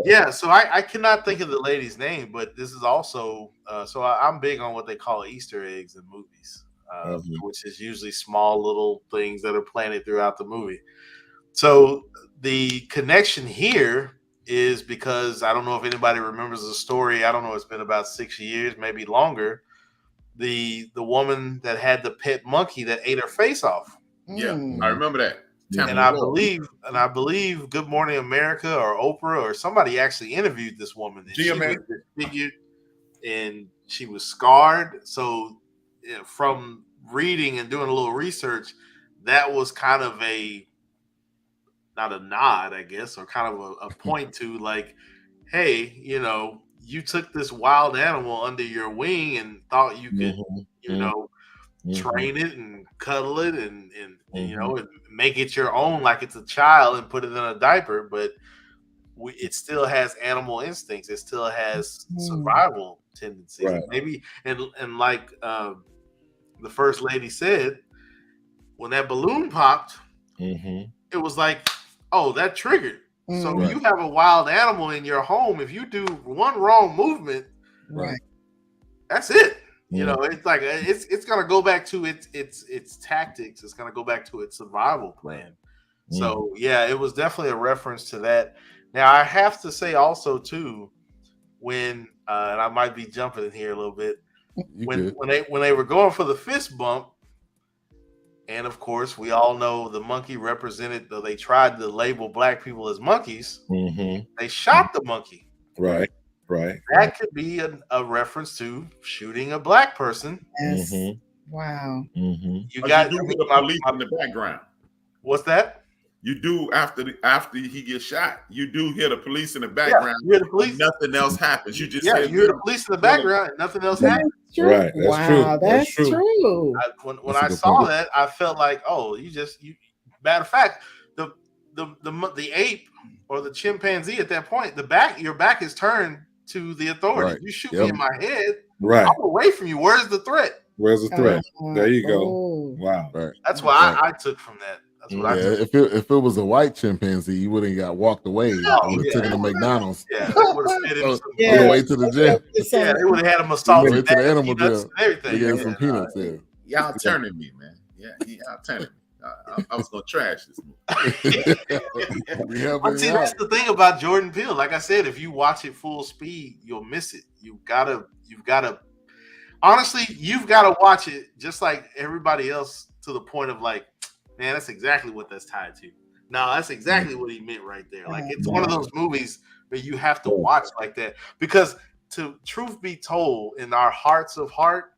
yeah, so I cannot think of the lady's name, but this is also so I'm big on what they call Easter eggs in movies, which is usually small little things that are planted throughout the movie. So the connection here is because I don't know if anybody remembers the story. I don't know. It's been about 6 years, maybe longer. The woman that had the pet monkey that ate her face off. Yeah, Mm. I remember that. And I believe Good Morning America or Oprah or somebody actually interviewed this woman. And she GMA. was disfigured and she was scarred. So from reading and doing a little research, that was kind of not a nod, I guess, or kind of a point to like, hey, you know, you took this wild animal under your wing and thought you could, you know, train it and cuddle it and you know, and make it your own like it's a child and put it in a diaper, but it still has animal instincts. It still has survival tendencies. Right. Maybe and like the first lady said, when that balloon popped, it was like, oh, that triggered. So you have a wild animal in your home. If you do one wrong movement, Right. that's it. You know, it's like it's gonna go back to its tactics. It's gonna go back to its survival plan. So yeah, it was definitely a reference to that. Now I have to say also too, when and I might be jumping in here a little bit, when they were going for the fist bump, and of course we all know the monkey represented. Though they tried to label black people as monkeys, they shot the monkey. Right. Right. That could be a reference to shooting a black person. Yes. Wow. You But got you do hear the police in the background. What's that? You do after he gets shot. You do hear the police in the background. You hear the police. Nothing else happens. You just Yeah, hear you hear the police in the background. And nothing else happens. True. Right. That's Wow, true. that's That's true. When That's a I good saw point. that, I felt like, oh, you. Matter of fact, the ape or the chimpanzee at that point, your back is turned to the authority. Right. You shoot me in my head, Right. I'm away from you. Where's the threat? Where's the threat? There you go. Oh. Wow. Right. That's what I took from that. That's what I Yeah, took. if it was a white chimpanzee, you wouldn't got walked away. You would have taken to McDonald's. Yeah, they would have fed him some. On the way to the gym. Yeah, they would have had him a On salted the way to the bag of animal peanuts jail. and everything. They gave some peanuts. Yeah. Y'all turning me, man. Yeah, y'all turning me. I was gonna trash this movie. See, that's the thing about Jordan Peele. Like I said, if you watch it full speed, you'll miss it. You've gotta honestly, you've gotta watch it just like everybody else to the point of like, man, that's exactly what that's tied to. No, that's exactly what he meant right there. Like it's one of those movies where you have to watch like that because to truth be told, in our hearts of heart,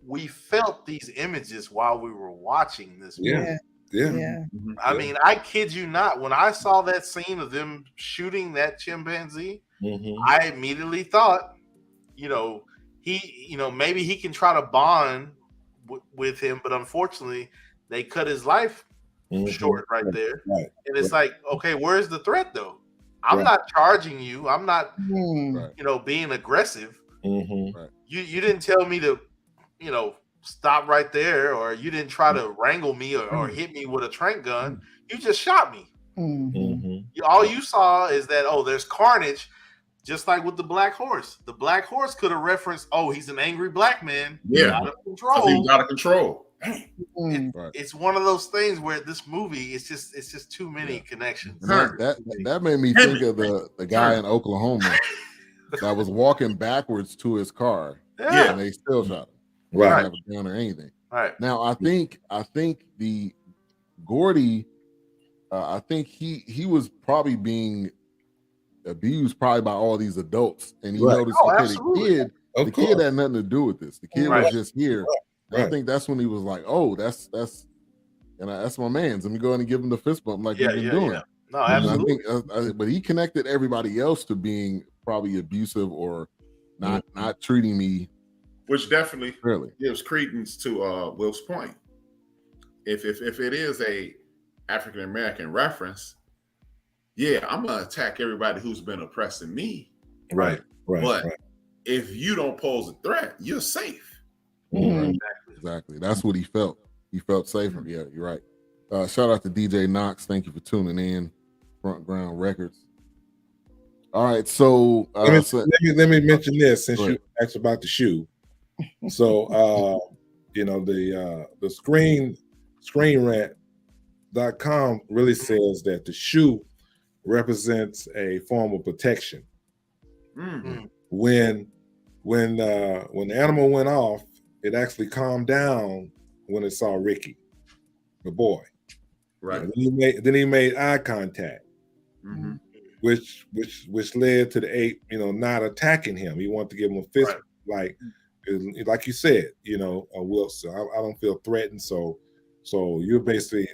we felt these images while we were watching this movie. Yeah. I mean, I kid you not. When I saw that scene of them shooting that chimpanzee, I immediately thought, maybe he can try to bond with him, but unfortunately, they cut his life short right there. Right. And it's like, okay, where's the threat though? I'm not charging you. I'm not, being aggressive. You didn't tell me to, stop right there, or you didn't try to wrangle me or hit me with a trank gun. You just shot me. All you saw is that, there's carnage, just like with the black horse. The black horse could have referenced, he's an angry black man. Yeah. Out of control. He was out of control. It's one of those things where this movie, it's just too many connections. That made me think of the guy in Oklahoma that was walking backwards to his car. Yeah. And they still shot him. Right. Have a gun or anything. Right. Now I think the Gordy, I think he was probably being abused probably by all these adults, and he noticed the kid had nothing to do with this. The kid was just here. I think that's when he was like, that's my man's. Let me go ahead and give him the fist bump like he's been doing. Yeah. No, absolutely. I think, but he connected everybody else to being probably abusive or not treating me. Which definitely really gives credence to Will's point. If it is a African American reference, I'm gonna attack everybody who's been oppressing me. Right. But if you don't pose a threat, you're safe. Exactly. That's what he felt. He felt safer. Yeah, you're right. Shout out to DJ Knox. Thank you for tuning in. Front Ground Records. All right, so let me mention this since you asked about the shoe. So the screenrant.com really says that the shoe represents a form of protection. When the animal went off, it actually calmed down when it saw Ricky, the boy. Right. Then he made eye contact, which led to the ape, not attacking him. He wanted to give him a fist, like you said, Wilkes. I don't feel threatened, so you're basically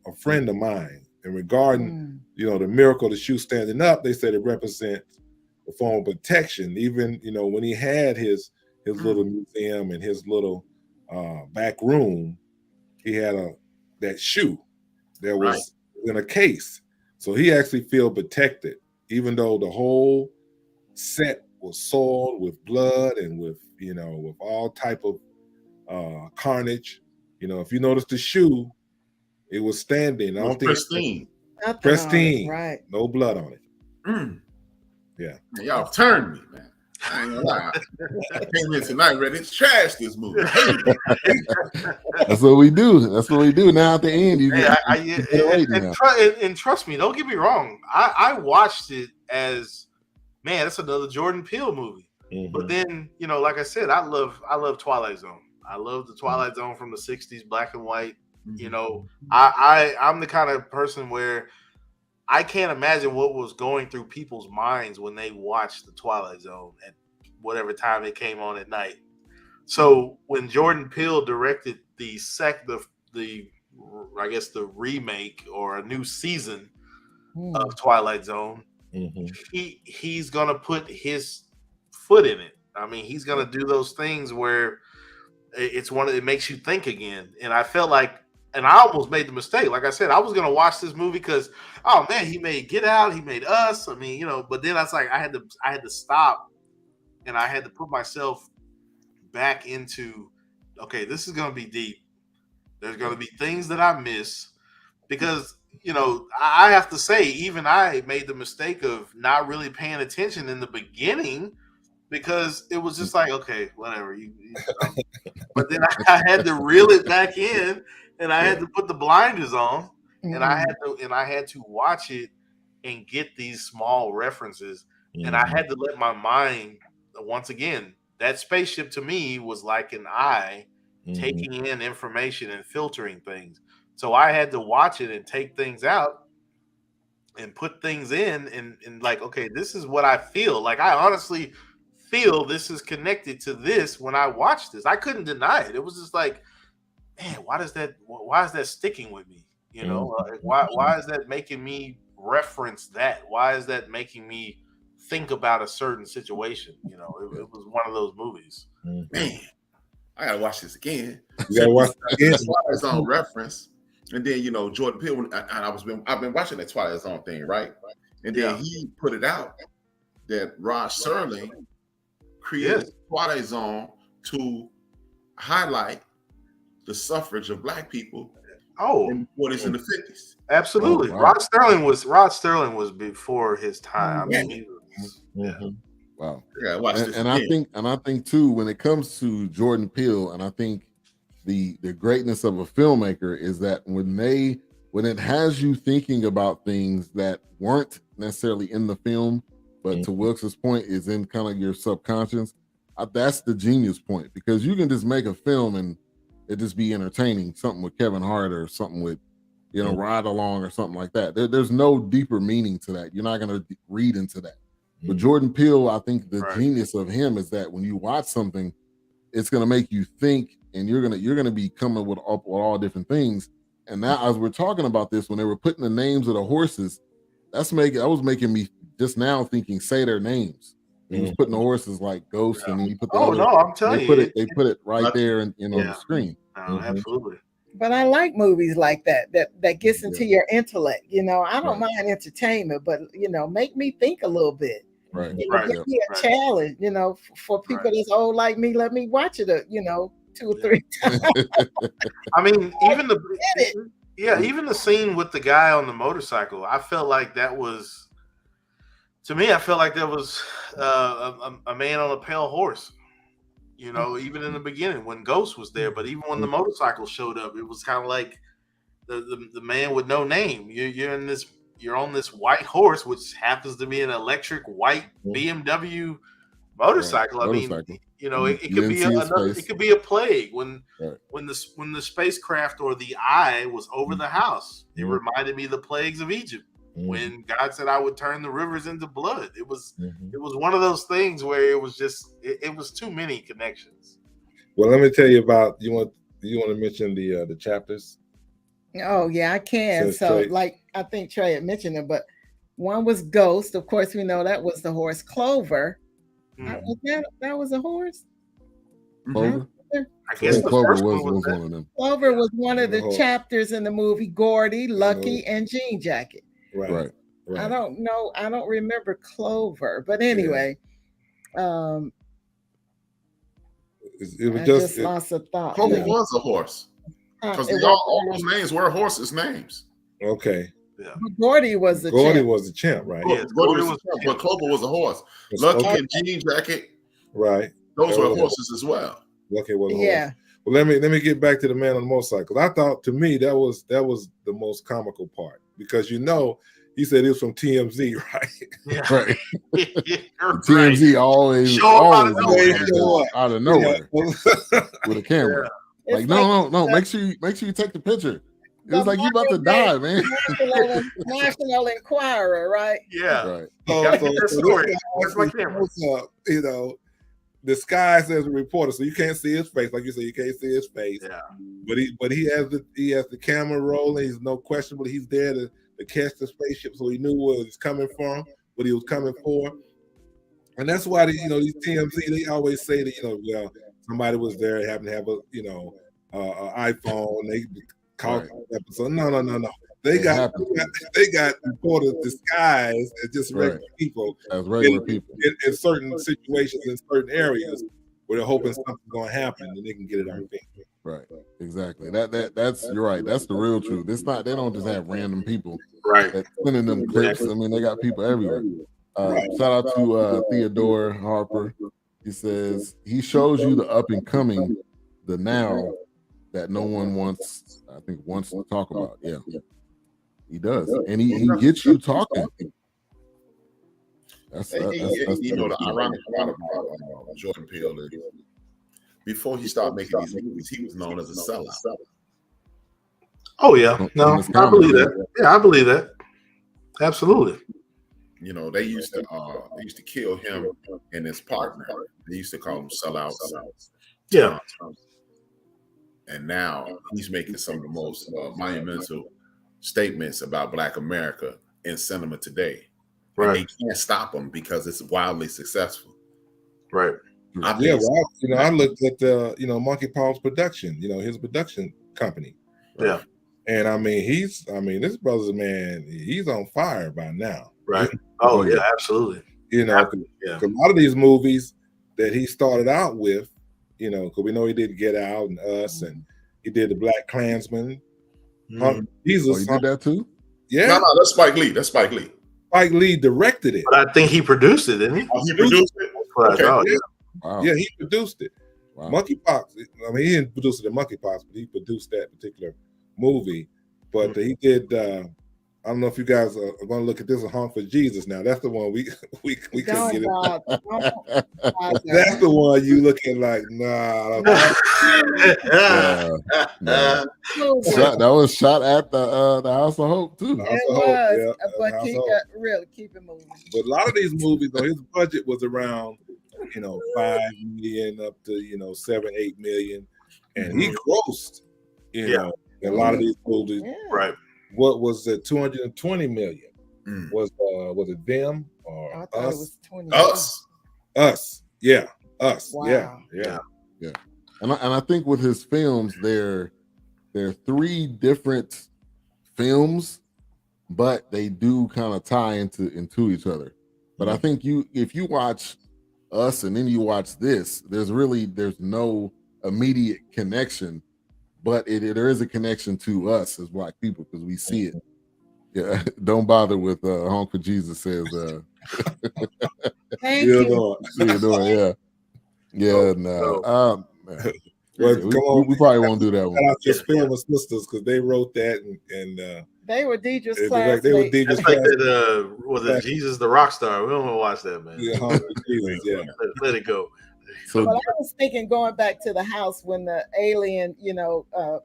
a friend of mine. And regarding, the miracle of the shoe standing up, they said it represents a form of protection. Even, when he had his little museum and his little back room, he had that shoe that was in a case. So he actually feel protected, even though the whole set was soiled with blood and with all type of carnage. If you notice the shoe, it was standing. I don't think pristine. Right. No blood on it. Yeah. Man, y'all turned me, man. I ain't gonna lie. I came in tonight ready to trash this movie. That's what we do. Now at the end, and trust me, don't get me wrong. I watched it as, man, that's another Jordan Peele movie. But then, like I said, I love Twilight Zone. I love the Twilight Zone from the 60s, black and white. I'm the kind of person where I can't imagine what was going through people's minds when they watched the Twilight Zone at whatever time it came on at night. So when Jordan Peele directed the remake or a new season of Twilight Zone, he's gonna put his foot in it. I mean, he's gonna do those things where it makes you think again. And I felt like, and I almost made the mistake. Like I said, I was gonna watch this movie because, oh man, he made Get Out, he made Us. I mean, but then I was like, I had to stop, and I had to put myself back into, okay, this is gonna be deep. There's gonna be things that I miss. because I have to say, even I made the mistake of not really paying attention in the beginning because it was just like, okay, whatever. But then I had to reel it back in, and I had to put the blinders on, and I had to watch it and get these small references, and I had to let my mind, once again, that spaceship to me was like an eye taking in information and filtering things. So I had to watch it and take things out and put things in and like, okay, this is what I feel. Like, I honestly feel this is connected to this when I watched this. I couldn't deny it. It was just like, man, why is that sticking with me? Like, why is that making me reference that? Why is that making me think about a certain situation? It was one of those movies. Man, I gotta watch this again. You gotta watch it again. Twilight Zone reference, and then Jordan Peele. And I've been watching that Twilight Zone thing, right? And then he put it out that Rod Serling created Twilight Zone to highlight the suffrage of Black people. In the 40s and the 50s. Absolutely. Wow. Rod Serling was before his time. I mean, he was, Wow. Yeah, watch this and I think too, when it comes to Jordan Peele, and I think the greatness of a filmmaker is that when it has you thinking about things that weren't necessarily in the film, but to Wilkes' point, is in kind of your subconscious. That's the genius point, because you can just make a film and it just be entertaining, something with Kevin Hart or something with, Ride Along or something like that. There's no deeper meaning to that. You're not going to read into that. But Jordan Peele, I think the genius of him is that when you watch something, it's going to make you think, and you're going to be coming with all different things. And now, as we're talking about this, when they were putting the names of the horses, that was making me just now thinking, say their names. He was putting the horses like Ghost, and he put the I'm telling you, they put it right there on the screen. Absolutely. But I like movies like that gets into your intellect. I don't mind entertainment, but make me think a little bit. Right. Give me a challenge. For people that's old like me, let me watch it. 2 or 3 times. I mean, even the scene with the guy on the motorcycle, I felt like that was. To me, I felt like there was a man on a pale horse, even in the beginning when Ghost was there. But even when the motorcycle showed up, it was kind of like the man with no name. You're on this white horse, which happens to be an electric white BMW motorcycle. I mean, it could be a plague when the spacecraft or the eye was over the house. It reminded me of the plagues of Egypt. When God said I would turn the rivers into blood. It was one of those things where it was just it was too many connections. Well, let me tell you about you want to mention the chapters? Oh yeah, I can. So like I think Trey had mentioned it, but one was Ghost. Of course, we know that was the horse. Clover. That was a horse? Clover? I guess Clover was one of them. Clover was one of the chapters in the movie. Gordy, Lucky, and Jean Jacket. Right. I don't know. I don't remember Clover, but anyway, it was just lost a thought. Clover was a horse because all those names were horses' names. Okay. Yeah. Gordy was the champ, right? Yeah, Gordy was the champ, but Clover was a horse. Lucky and Jean Jacket, right? Those were horses as well. Lucky was a horse. Well, let me get back to the man on the motorcycle. I thought, to me, that was the most comical part, because he said he was from TMZ, right? Yeah. Right. TMZ always out of nowhere with a camera. Yeah. Like, no, make sure you take the picture. It was like you about to die, man. National Enquirer, right? Yeah. Right. That's my camera. Disguised as a reporter, so you can't see his face. Like you said, you can't see his face. Yeah. But he has the camera rolling. He's no questionable. He's there to catch the spaceship, so he knew where he was coming from, what he was coming for. And that's why these TMZ, they always say that well, somebody was there, happened to have a iPhone. They caught the episode. No. They got reporters disguised as just regular people. As regular people. In certain situations, in certain areas where they're hoping something's going to happen and they can get it on film. Right. exactly. That's you're right. That's the real truth. It's not. They don't just have random people Right. that sending them clips. I mean, they got people everywhere. Shout out to Theodore Harper. He says he shows you the up and coming, the now that no one wants to talk about. Yeah, he does, and he gets you talking. That's the ironic part about Jordan Peele is before he started making these movies, he was known as a sellout. Oh yeah, no, I believe that. Yeah, I believe that. Absolutely. You know, they used to kill him and his partner. They used to call him sellouts. Yeah. And now he's making some of the most monumental statements about Black America in cinema today. Right. And they can't stop him because it's wildly successful. Right. I looked at Monkey Paul's production, his production company. Yeah. And I mean, this brother's man, he's on fire by now. Right. Oh yeah, absolutely. A lot of these movies that he started out with, because we know he did Get Out and Us, and he did the Black Klansman. Jesus, he did that too? Yeah. No, that's Spike Lee. Spike Lee directed it. But I think he produced it, didn't he? Oh, he produced it? Okay. Yeah. Wow. Yeah, he produced it. Wow. Monkeypox. I mean, he didn't produce it in Monkeypox, but he produced that particular movie. But he did. I don't know if you guys are going to look at this. A Honk for Jesus. Now that's the one we couldn't get it. That's the one you looking like, nah. That was shot at the House of Hope too. But keep it moving. But a lot of these movies, though, his budget was around 5 million up to 7-8 million, and he grossed a lot of these movies. Right. What was it? 220 million. Was it them or I thought us? It was 20. Us. Yeah. Us. Wow. Yeah. And I think with his films, they're 3 different films, but they do kind of tie into each other. But I think if you watch Us and then you watch this, there's no immediate connection, but there is a connection to us as Black people because we see it. Yeah, don't bother with Honk for Jesus says. Thank you. Yeah. No. We probably won't do that one. Shout out to Film Sisters because they wrote that and they were Deidre's classmates. They were Deidre's like that. Was it Jesus the Rock Star? We don't want to watch that, man. Yeah, Let it go. So, but I was thinking going back to the house when the alien,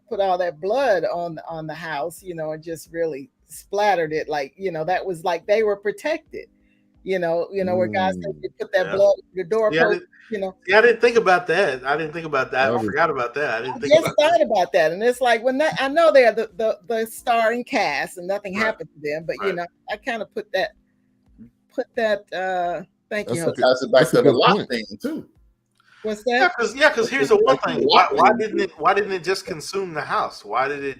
put all that blood on the house, and just really splattered it. Like, that was like they were protected. Where guys said you put that blood in the doorpost. I didn't think about that. I forgot about that. I just thought about that, and it's like when I know they're the starring cast and nothing happened to them, but I kind of put that. Thank you. That's back to the lock thing too. What's that? Because here's the one thing. Why didn't it just consume the house? Why did it?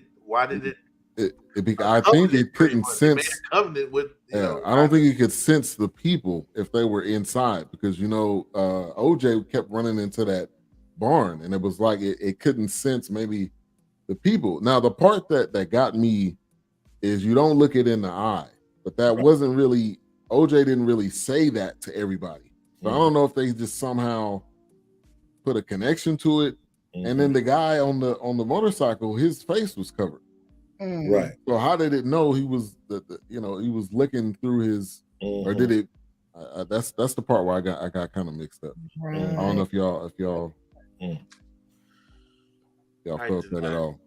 I think it couldn't sense. Covenant with. I don't think it could sense the people if they were inside because OJ kept running into that barn and it was like it couldn't sense maybe the people. Now the part that got me is you don't look it in the eye, but that wasn't really OJ didn't really say that to everybody. So I don't know if they just somehow put a connection to it. And then the guy on the motorcycle, his face was covered. Right. So how did it know he was he was looking through his or did it that's the part where I got kind of mixed up. Right. I don't know if y'all felt that at all.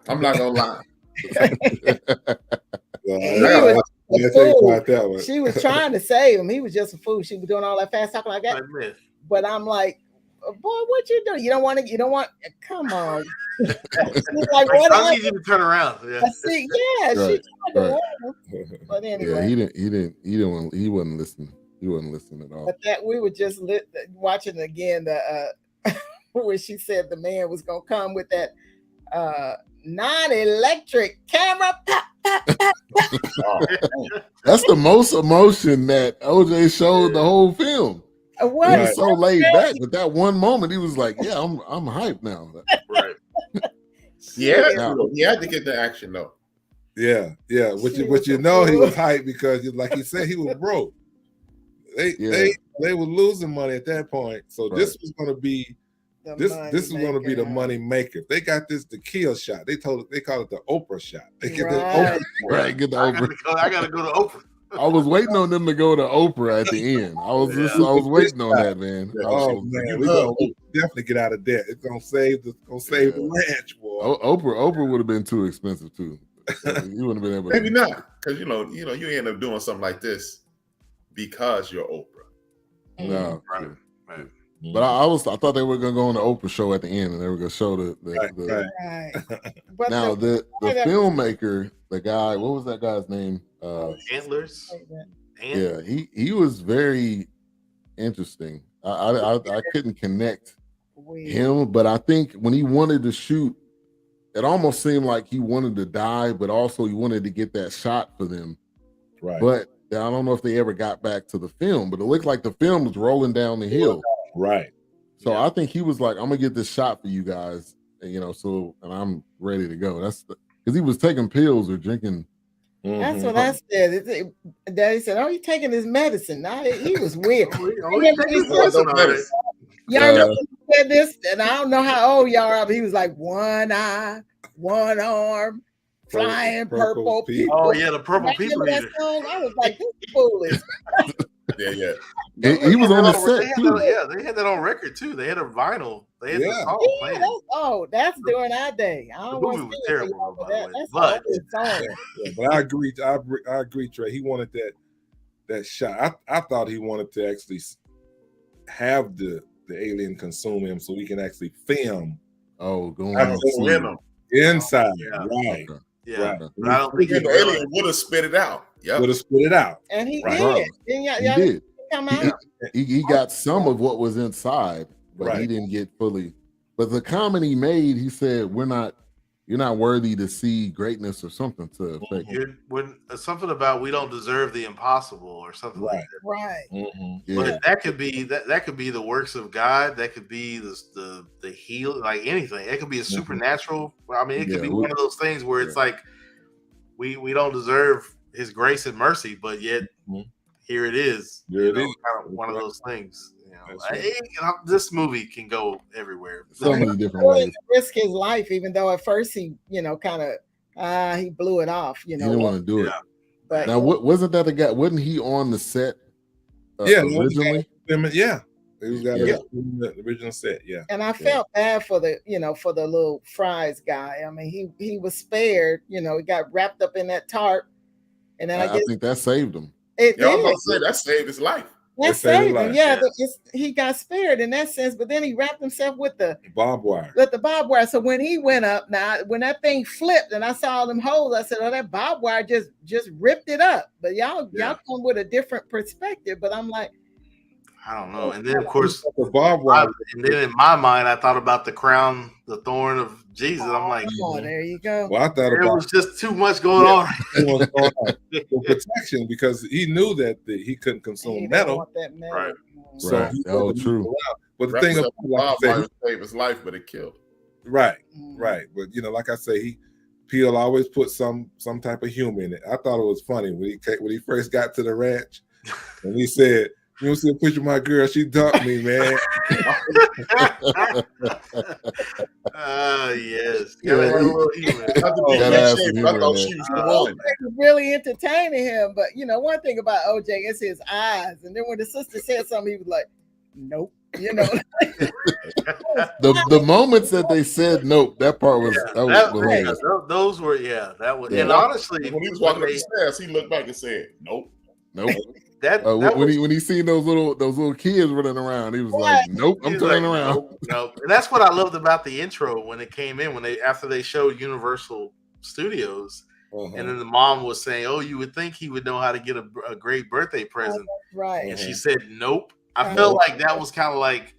I'm not gonna lie. She was trying to save him. He was just a fool. She was doing all that fast talking like that. But I'm like, boy, what you doing? You don't want. Come on. Like, I need you to turn around. Yeah. See, she tried to warn him. But anyway, yeah, he wasn't listening. He wasn't listening at all. But that we were just watching again where she said the man was gonna come with that non-electric camera. That's the most emotion that OJ showed the whole film. He was so laid back, but that one moment he was like, "Yeah, I'm hyped now." Right. Yeah, Now- he had to get the action though. Yeah. But you know he was hyped because, like he said, he was broke. They were losing money at that point. So this was going to be this is going to be the money maker. They got this the kill shot. They call it the Oprah shot. They get the Oprah. Right, get the Oprah. I gotta go to Oprah. I was waiting on them to go to Oprah at the end. I was waiting on that, man. Oh man, we're gonna definitely get out of debt. It's gonna save the ranch, boy. Oprah would have been too expensive too. You wouldn't have been able. Maybe not, because you end up doing something like this because you're Oprah. No, Right. but I thought they were gonna go on the Oprah show at the end, and they were gonna show the But now the filmmaker, the guy. What was that guy's name? Antlers. Yeah, he was very interesting. I couldn't connect him, but I think when he wanted to shoot, it almost seemed like he wanted to die, but also he wanted to get that shot for them. Right. But I don't know if they ever got back to the film, but it looked like the film was rolling down the hill. Right. So I think he was like, I'm gonna get this shot for you guys, and I'm ready to go. That's because he was taking pills or drinking. That's what I said. Daddy said, "Oh, you taking his medicine?" Now he was weird. Y'all know he said this, and I don't know how old y'all are, but he was like one eye, one arm, flying purple people. Oh yeah, the purple people. That song? I was like, this fool is. Yeah. He was on the set too. They had that on record too. They had a vinyl. They had the song playing. That's during our day. I don't The movie want was to terrible, by the way. That's But I agree. I agree, Trey. He wanted that shot. I thought he wanted to actually have the alien consume him so we can actually film. Oh, going inside. Yeah. Right. Yeah. Right. But I don't think The alien would have spit it out. Yeah. Would have spit it out. And he Right. did. He did. Come out. He got some of what was inside, but he didn't get fully. But the comment he made, he said, "You're not worthy to see greatness," or something to affect. Something about we don't deserve the impossible or something like that. Right. Mm-hmm. Yeah. But that could be the works of God. That could be the heal, like anything. It could be a supernatural. I mean, it could be one of those things where it's like we don't deserve His grace and mercy, but yet here it is. There it is. Kind of one of those things. This movie can go everywhere. So many different ways. Risk his life, even though at first he, kind of, he blew it off. He didn't want to do it. But now, wasn't that the guy? Wasn't he on the set? Originally. Yeah. He was the original set. Yeah. And I felt bad for the little fries guy. I mean, he was spared. He got wrapped up in that tarp, and then I think that saved him. I was about to say that saved his life. That saved him. Yeah, he got spared in that sense, but then he wrapped himself with the barbed wire. So when he went up, when that thing flipped and I saw them holes, I said, "Oh, that barbed wire just ripped it up." But y'all come with a different perspective. But I'm like, I don't know. And then of course, the barbed wire. And then in my mind, I thought about the crown, the thorn of Jesus. I'm like, there you go. Well, I thought it was just too much going on. For protection, because he knew that he couldn't consume metal. Right. So true. But the thing about might save his life, but it killed. Right. But like I say, Peele always put some type of humor in it. I thought it was funny when he first got to the ranch, and he said, "You don't see a picture of my girl? She dumped me, man." Yes. I thought she was the one. It was really entertaining him, but one thing about OJ is his eyes. And then when the sister said something, he was like, "Nope." The moments that they said nope, that part was hilarious. Those were that was. And honestly, when he was walking up the stairs, he looked back and said, "Nope." When he seen those little kids running around, he was like, "Nope, I'm turning around." Nope. And that's what I loved about the intro when it came in, after they showed Universal Studios, and then the mom was saying, "Oh, you would think he would know how to get a great birthday present," right? And she said, "Nope." I felt like that was kind of like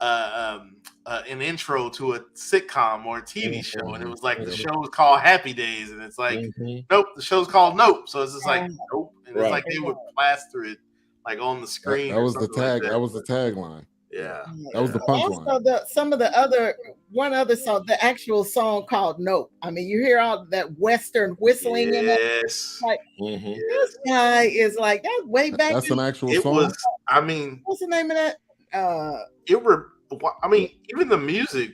an intro to a sitcom or a TV show, and it was like the show was called Happy Days, and it's like, nope, the show's called Nope, so it's just like nope, and it's like they would plaster it like on the screen. That was the tag. That was the tagline. Yeah. That was the punchline. Also, one other song, the actual song called Nope. I mean, you hear all that Western whistling in it. Yes. Like, Mhm. this guy is like, that's way back. That's an actual It song. was, I mean, What's the name of that? even the music,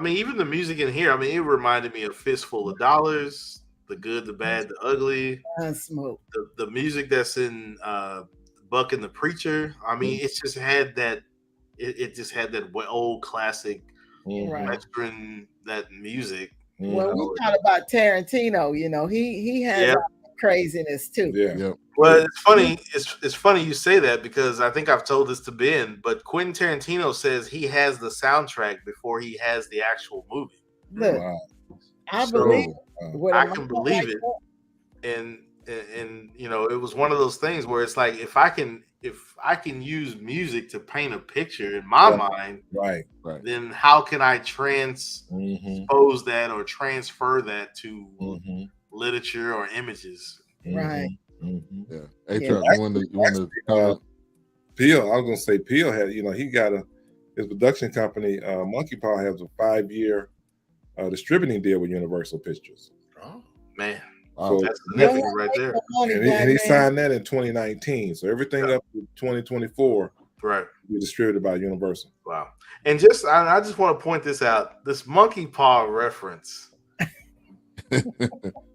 even the music in here, it reminded me of Fistful of Dollars, The Good, the Bad, the Ugly. Smoke. The music that's in Buck and the Preacher. It just had that. It just had that old classic Right. Western that music. Well, we talked about Tarantino. He has craziness too. Yeah. Yep. Well, it's funny. It's funny you say that because I think I've told this to Ben, but Quentin Tarantino says he has the soundtrack before he has the actual movie. Look, Wow. I So, believe. I can believe it. And it was one of those things where it's like if I can use music to paint a picture in my mind, Right. then how can I transpose that or transfer that to literature or images? Right. Yeah. Hey, Chuck, you want to Peele, I was gonna say Peele had, he got his production company, Monkey Paw, has a 5-year distributing deal with Universal Pictures. Oh, Man, Wow. that's significant right there. And he signed that in 2019. So everything up to 2024 Right. will be distributed by Universal. Wow. And I just want to point this out. This Monkey Paw reference.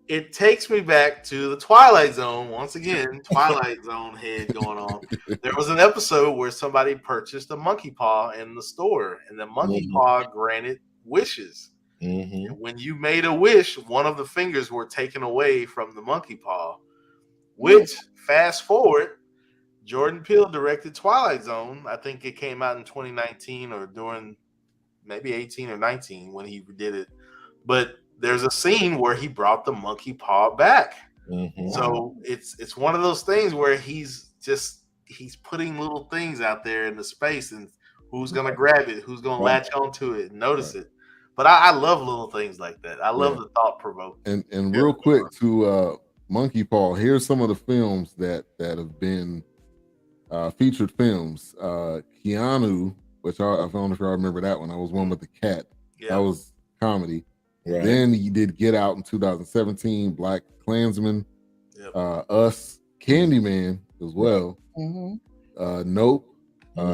It takes me back to the Twilight Zone. Once again, Twilight Zone head going on. There was an episode where somebody purchased a monkey paw in the store, and the monkey paw granted wishes. And when you made a wish, one of the fingers were taken away from the monkey paw, which, fast forward, Jordan Peele directed Twilight Zone. I think it came out in 2019 or during maybe 18 or 19 when he did it. But there's a scene where he brought the monkey paw back. So it's one of those things where he's putting little things out there in the space, and who's gonna grab it, who's gonna latch onto it and notice it. But I love little things like that. I love the thought provoking. And real quick to Monkey Paw, here's some of the films that have been featured films. Keanu, which I don't know if y'all remember that one. I was one with the cat. Yeah. That was comedy. Right. Then he did Get Out in 2017, Black Klansman, Yep. Us, Candyman as well. Nope.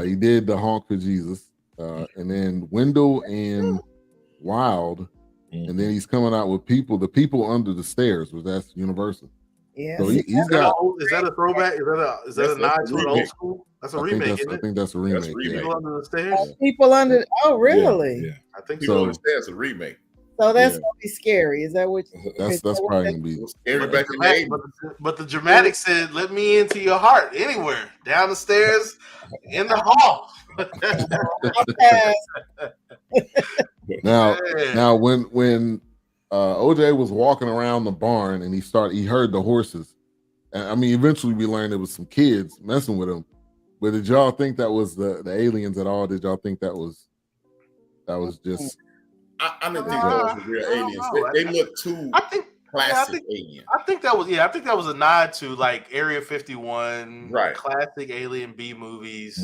He did The Honk for Jesus. And then Wendell and Wild. And then he's coming out with The People Under the Stairs, which that's Universal. Yeah. So he's got. Is that a throwback? Is that a nod to an old school? That's a remake, isn't I it? think that's a remake. That's a remake. Yeah. People Under the Stairs? People under. Oh, really? Yeah. I think People so. Understand it's a remake. So that's Yeah. gonna be scary. Is that what? That's probably gonna be. It was scary back in the 80s. But the dramatic said, "Let me into your heart, anywhere, down the stairs, in the hall." Now, when OJ was walking around the barn and he heard the horses, and eventually we learned it was some kids messing with him. But did y'all think that was the aliens at all? Did y'all think that was just? I didn't think those were real aliens. They look too classic alien. I think that was a nod to like Area 51, Right. classic alien B movies,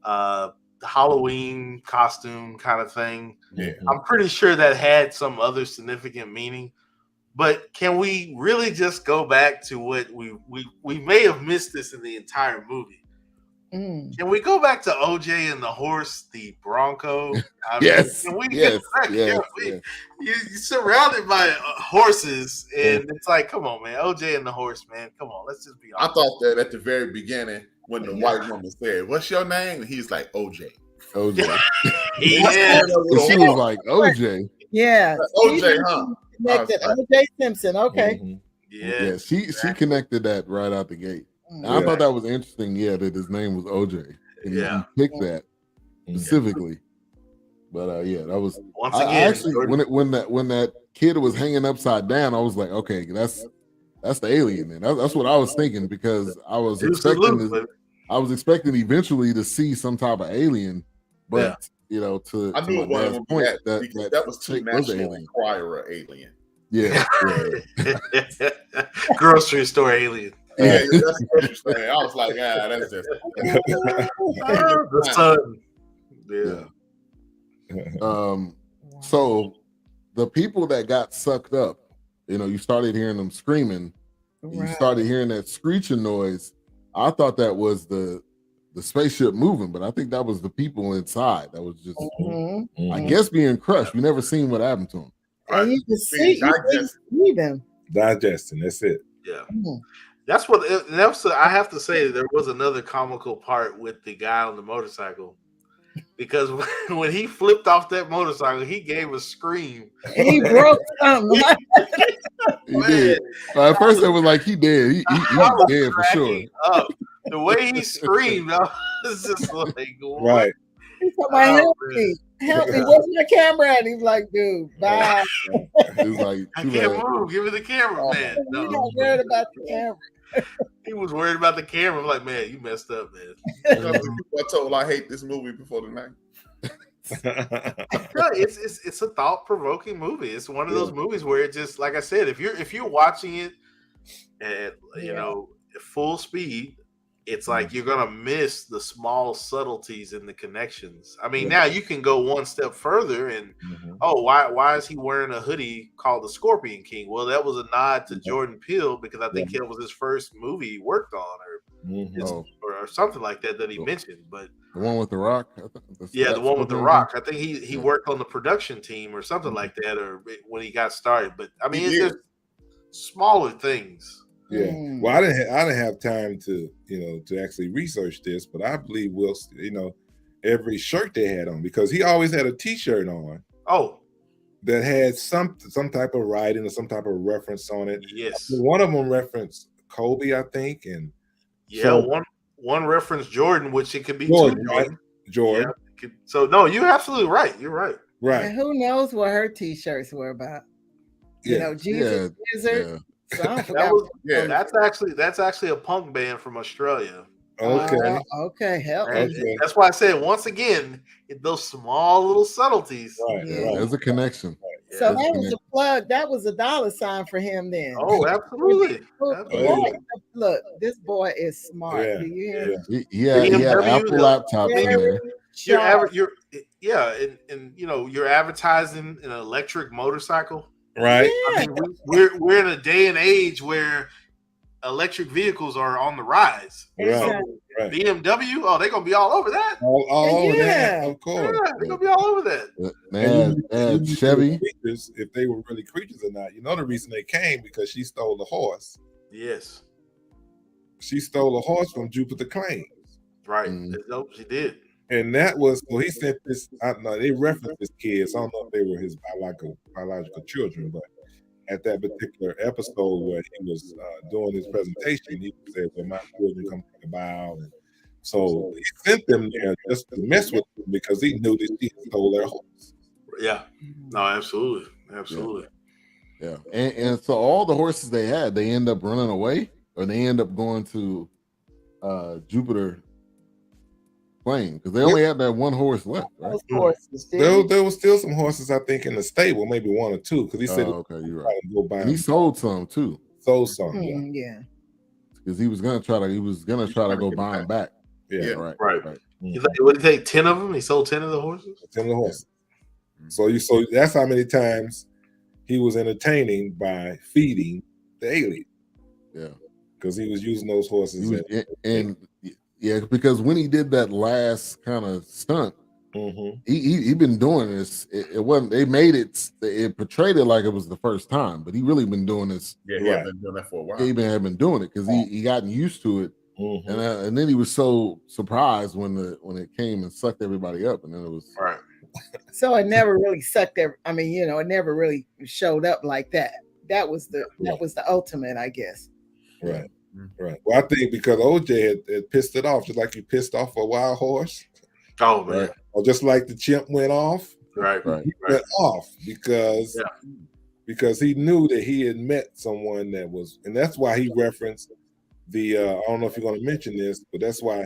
the Halloween costume kind of thing. Yeah. I'm pretty sure that had some other significant meaning. But can we really just go back to what we may have missed this in the entire movie? Can we go back to OJ and the horse, the Bronco? Yes. Can we Yes. You're surrounded by horses, and it's like, come on, man, OJ and the horse, man, come on, let's just be I honest. thought that at the very beginning when the white woman said, "What's your name?" and he's like, "OJ." OJ. Yeah. And she was like, OJ. Yeah. OJ, huh? Connected. OJ Simpson. Okay. Yeah. She connected that right out the gate. And I thought that was interesting. Yeah, that his name was OJ. And he picked that specifically. But that was Once I again, actually when that kid was hanging upside down, I was like, okay, that's the alien. And that's what I was thinking, because I was expecting eventually to see some type of alien, but to I knew it my wasn't point that was too National Enquirer alien. Yeah. Grocery store alien. Yeah, that's what you're saying. I was like, that's just The sun. Yeah. So the people that got sucked up, you started hearing them screaming. You started hearing that screeching noise. I thought that was the spaceship moving, but I think that was the people inside that was just, I guess, being crushed. We never seen what happened to them. And you can see them. Digesting, that's it. Yeah. That's what I have to say. There was another comical part with the guy on the motorcycle, because when he flipped off that motorcycle, he gave a scream. He broke something. He did. At first, it was like he did. He was dead for sure. Up. The way he screamed, I was just like, what? Right. He's like, help me. Where's my camera at? He's like, dude, bye. He was like, I can't move. Give me the camera, man. No. He's not worried about the camera. He was worried about the camera. I'm like, man, you messed up, man. I told I hate this movie before the night. No, it's a thought-provoking movie. It's one of those movies where it just, like I said, if you're watching it at at full speed, it's like you're gonna miss the small subtleties in the connections. I mean, now you can go one step further and why is he wearing a hoodie called the Scorpion King? Well, that was a nod to Jordan Peele, because I think it was his first movie he worked on, or something like that he mentioned. But the one with the Rock, the one with the Rock. I think he worked on the production team or something like that, or when he got started. But I mean, it's just smaller things. Yeah. Well, I didn't have time to to actually research this, but I believe Wilkes, every shirt they had on, because he always had a T-shirt on. Oh. That had some type of writing or some type of reference on it. Yes. One of them referenced Kobe, I think, and one reference Jordan, which it could be Jordan. Yeah, so no, you're absolutely right. You're right. Right. And who knows what her T-shirts were about? Jesus Wizard. Yeah. So I forgot. That's actually a punk band from Australia. Okay. Okay. Help me. That's why I said, once again, those small little subtleties. Right. There's a connection. So that was a plug. That was $1 for him then. Oh, absolutely. Look, this boy is smart. Yeah. Do you hear me? He had Apple laptops in there. You're advertising an electric motorcycle. Right. Yeah. I mean, we're in a day and age where electric vehicles are on the rise. Right. Right. BMW, they're gonna be all over that. All over that, of course. Yeah, they're gonna be all over that. Man, Chevy. If they were really creatures or not, the reason they came, because she stole the horse. Yes. She stole a horse from Jupiter Claims. Right. Nope, she did. And that was, he sent this. I don't know, they referenced his kids. I don't know if they were his biological children, but at that particular episode where he was doing his presentation, he said, "Well, my children come take a bow." And so he sent them there just to mess with them, because he knew that he stole their horse. Yeah. No, absolutely. Yeah. And so all the horses they had, they end up running away, or they end up going to Jupiter Claim, because they only had that one horse left, right? There was still some horses, I think, in the stable, maybe one or two, because he said, "Okay, you're right." Go buy and he sold some too. Sold some, yeah. Because he was gonna try to go buy them back. Yeah, right. What did he take? 10 of them? He sold 10 of the horses. 10 of the horses. So that's how many times he was entertaining by feeding the alien. Yeah, because he was using those horses. Because when he did that last kind of stunt, he been doing this. It wasn't. They made it. It portrayed it like it was the first time, but he really been doing this. Yeah, he had been doing that for a while. He had been doing it because he gotten used to it, and then he was so surprised when it came and sucked everybody up, and then it was right. So it never really sucked. It never really showed up like that. That was the ultimate, I guess. Right. Right. Well, I think because OJ had pissed it off, just like you pissed off a wild horse. Oh man! Right? Or just like the chimp went off. Right. He went off because he knew that he had met someone that was, and that's why he referenced the. I don't know if you're going to mention this, but that's why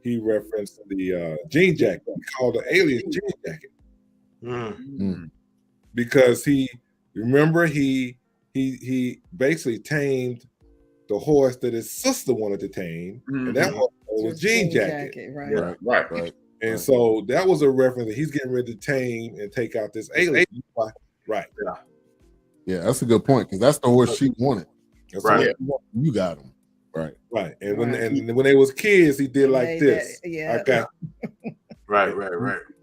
he referenced the jean jacket. He called the alien jean jacket because he basically tamed the horse that his sister wanted to tame, and that horse was Jean Jacket. Right. And so that was a reference that he's getting ready to tame and take out this alien. Right. Yeah, that's a good point because that's the horse she wanted. That's Right. You got him. Right. Right. And when they was kids, he did like this. I got you. Right.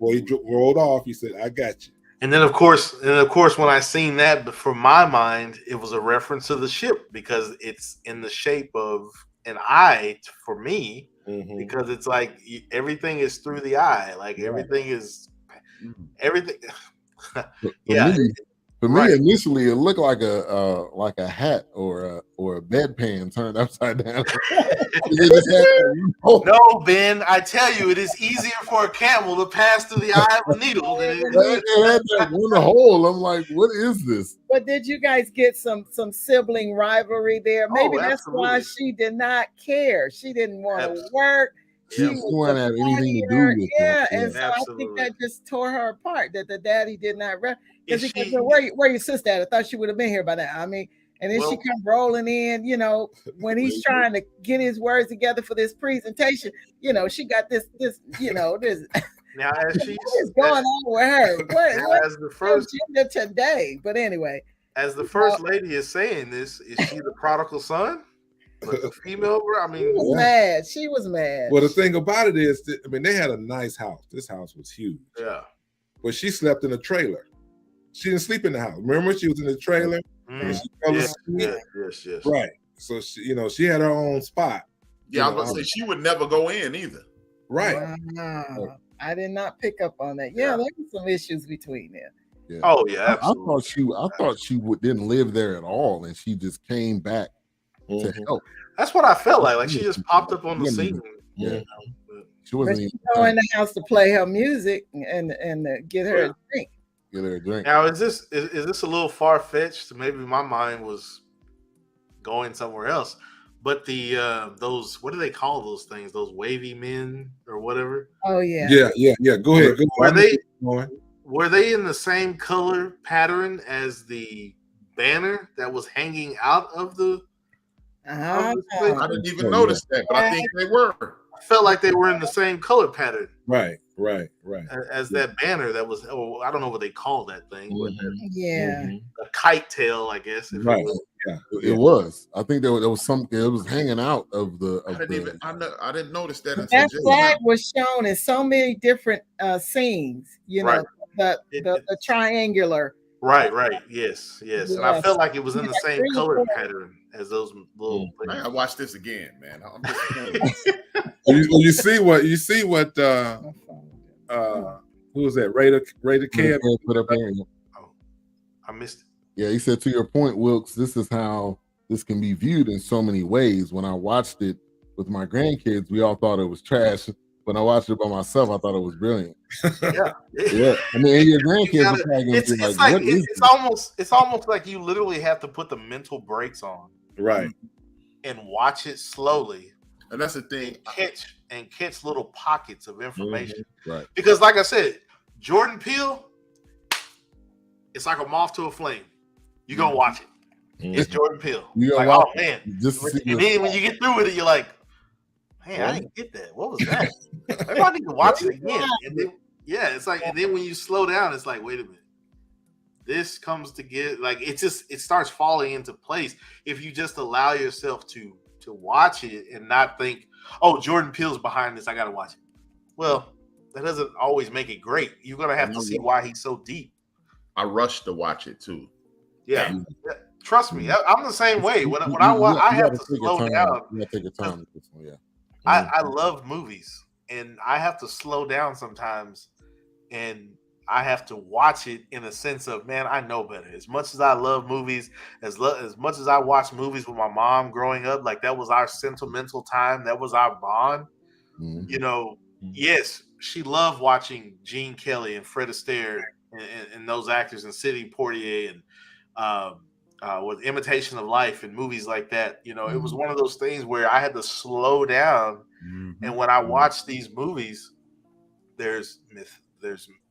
Well, he rolled off. He said, "I got you." And then, of course, when I seen that, for my mind, it was a reference to the ship because it's in the shape of an eye for me. Because it's like everything is through the eye, like everything is everything. For me, initially, it looked like a hat or a bedpan turned upside down. No, Ben, I tell you, it is easier for a camel to pass through the eye of a needle than it had that one hole. I'm like, what is this? But did you guys get some sibling rivalry there? Maybe that's why she did not care. She didn't want to work. She didn't want to have anything to do with it. Yeah, and so I think that just tore her apart. That the daddy did not. Because he goes, where your sister at? I thought she would have been here by now. I mean, and then she come rolling in, when he's trying to get his words together for this presentation, she got this, this. Now, as she's going on with her. What as the first today? But anyway, as the first lady is saying this, is she the prodigal son? But the female, I mean, mad. She was mad. Well, the thing about it is, they had a nice house. This house was huge. Yeah. But she slept in a trailer. She didn't sleep in the house. Remember, she was in the trailer. And she fell asleep. Yes. Right. So she had her own spot. Yeah, I was gonna say she would never go in either. Right. I did not pick up on that. Yeah, there were some issues between them. Yeah. Oh yeah, absolutely. I thought she didn't live there at all, and she just came back to help. That's what I felt like. Like she just popped up on the scene. Yeah. She wasn't even in the house to play her music and get her a drink. Get her a drink. Now, is this a little far fetched? Maybe my mind was going somewhere else. But the those, what do they call those things? Those wavy men or whatever. Oh yeah. Yeah. Go ahead. Were they in the same color pattern as the banner that was hanging out of the? I didn't even notice that, but I think they were. I felt like they were in the same color pattern. Right. As that banner that was, I don't know what they call that thing. A kite tail, I guess. Right. Yeah. It was. I think there was something. It was hanging out of the. I didn't notice that. That flag was shown in so many different scenes. The triangular. Right. Yes. And I felt like it was in the same color pattern as those little. I watched this again, man. You see what who was that? Raider Cab put up here. Oh, I missed it. Yeah, he said, to your point, Wilkes, this is how this can be viewed in so many ways. When I watched it with my grandkids, we all thought it was trash. When I watched it by myself, I thought it was brilliant. Yeah. I mean, your grandkids are probably going to be like, it's almost like you literally have to put the mental brakes on, right, and watch it slowly. And that's the thing, catch little pockets of information, right? Because, like I said, Jordan Peele, it's like a moth to a flame. You're gonna watch it. It's Jordan Peele. You're like, oh man, and then when you get through with it, you're like, man, I didn't get that. What was that? Maybe I need to watch it again. And then, it's like, and then when you slow down, it's like, wait a minute. This comes together, like it starts falling into place if you just allow yourself to watch it and not think, oh, Jordan Peele's behind this, I gotta watch it. Well, that doesn't always make it great. You're gonna have to see why he's so deep. I rushed to watch it too. Yeah. Trust me, I'm the same way. When I watch, I have to slow down. You gotta take your time with this one, yeah. I love movies, and I have to slow down sometimes, and I have to watch it in a sense of, man, I know better. As much as I love movies, as much as I watched movies with my mom growing up, like that was our sentimental time. That was our bond. Yes, she loved watching Gene Kelly and Fred Astaire and those actors and Sidney Poitier and with Imitation of Life and movies like that. It was one of those things where I had to slow down. And when I watch these movies, there's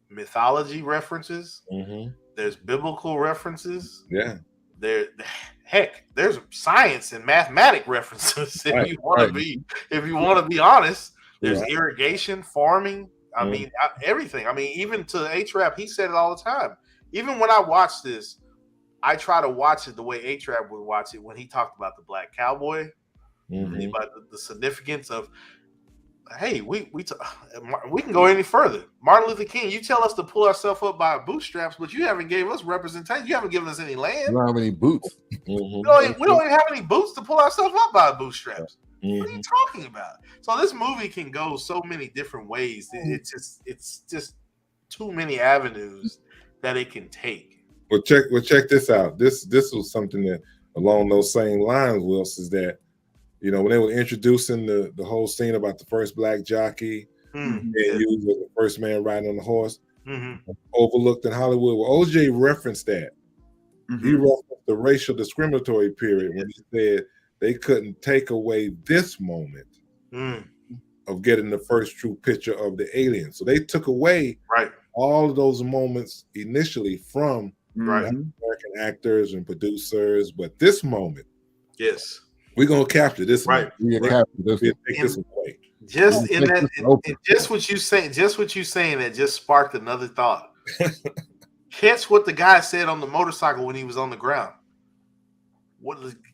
mythology references, there's biblical references, there's science and mathematic references. If you want to be honest, there's irrigation, farming. I mean, everything. I mean, even to A-Trap, he said it all the time. Even when I watch this, I try to watch it the way A-Trap would watch it when he talked about the black cowboy, about the significance of, hey, we can go any further. Martin Luther King, you tell us to pull ourselves up by our bootstraps, but you haven't gave us representation. You haven't given us any land. We don't have any boots. We don't even have any boots to pull ourselves up by our bootstraps. What are you talking about? So this movie can go so many different ways. It's just too many avenues that it can take. Well, check this out. This was something that along those same lines, Wilkes, is that, you know, when they were introducing the whole scene about the first black jockey and you was the first man riding on the horse, overlooked in Hollywood. Well, OJ referenced that. He referenced the racial discriminatory period when he said they couldn't take away this moment of getting the first true picture of the alien. So they took away all of those moments initially from American actors and producers. But this moment, yes, we're gonna capture this. Right, we're gonna take this away. Just in that, just what you saying that just sparked another thought. Catch what the guy said on the motorcycle when he was on the ground.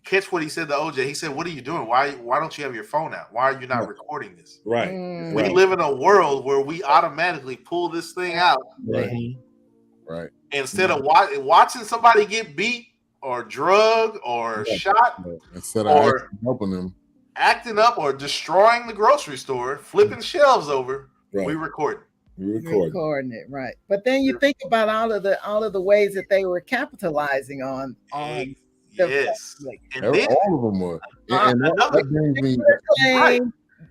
Catch what he said to OJ. He said, "What are you doing? Why don't you have your phone out? Why are you not recording this?" Right. We live in a world where we automatically pull this thing out. Right. Instead of watching somebody get beat or drugged or shot, instead of helping them, acting up or destroying the grocery store, flipping shelves over, we record. Recording it, right? But then you think about all of the ways that they were capitalizing on. Yes, and then, all of them were. And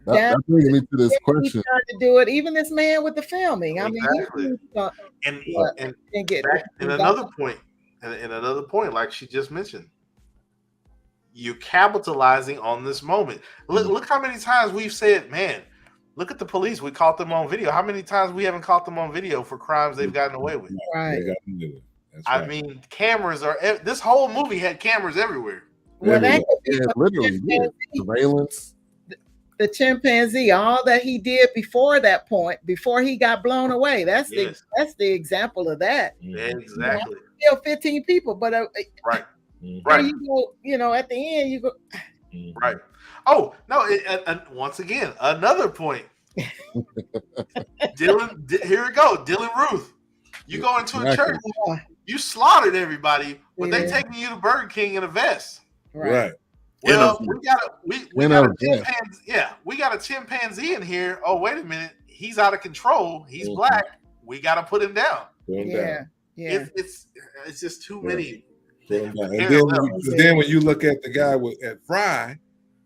that brings me to this question. He tried to do it. Even this man with the filming. I mean, another point, like she just mentioned, you're capitalizing on this moment. Look how many times we've said, "Man, look at the police. We caught them on video." How many times we haven't caught them on video for crimes they've gotten away with? Right. I mean, cameras are. This whole movie had cameras everywhere. Well, that literally surveillance. The chimpanzee, all that he did before that point, before he got blown away. That's the example of that. Exactly. Still 15 people, but right. You go, at the end, you go. Right. Oh no! Once again, another point. Dylan, here we go. Dylan Ruth. You go into a church, you slaughtered everybody, but they taking you to Burger King in a vest. Right. Well, we got a chimpanzee. Yeah, we got a chimpanzee in here. Oh, wait a minute. He's out of control. He's black. We got to put him down. Yeah. It's just too many. And then when you look at the guy at Fry,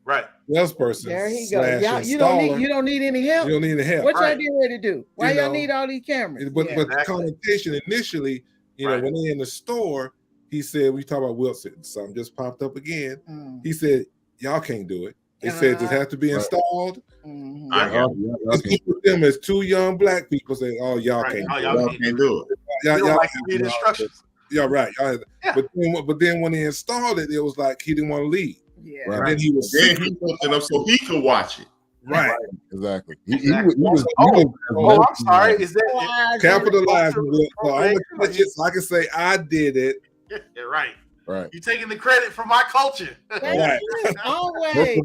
right, salesperson, there he goes. You don't need any help. You don't need any help. What y'all getting ready to do? Why y'all need all these cameras? But the connotation initially, when they're in the store, he said, we talk about Wilkes, something just popped up again. He said, y'all can't do it. They said this has to be installed. He put them as two young black people saying, "Oh, y'all can't do it. Y'all like to read instructions." Yeah, right. But then when he installed it, it was like he didn't want to leave. Yeah. And then he was hooked it up so he could watch it. Right. Exactly. I'm sorry. Is that capitalizing? So I can say I did it. Right. Right. You're taking the credit for my culture. Right. Always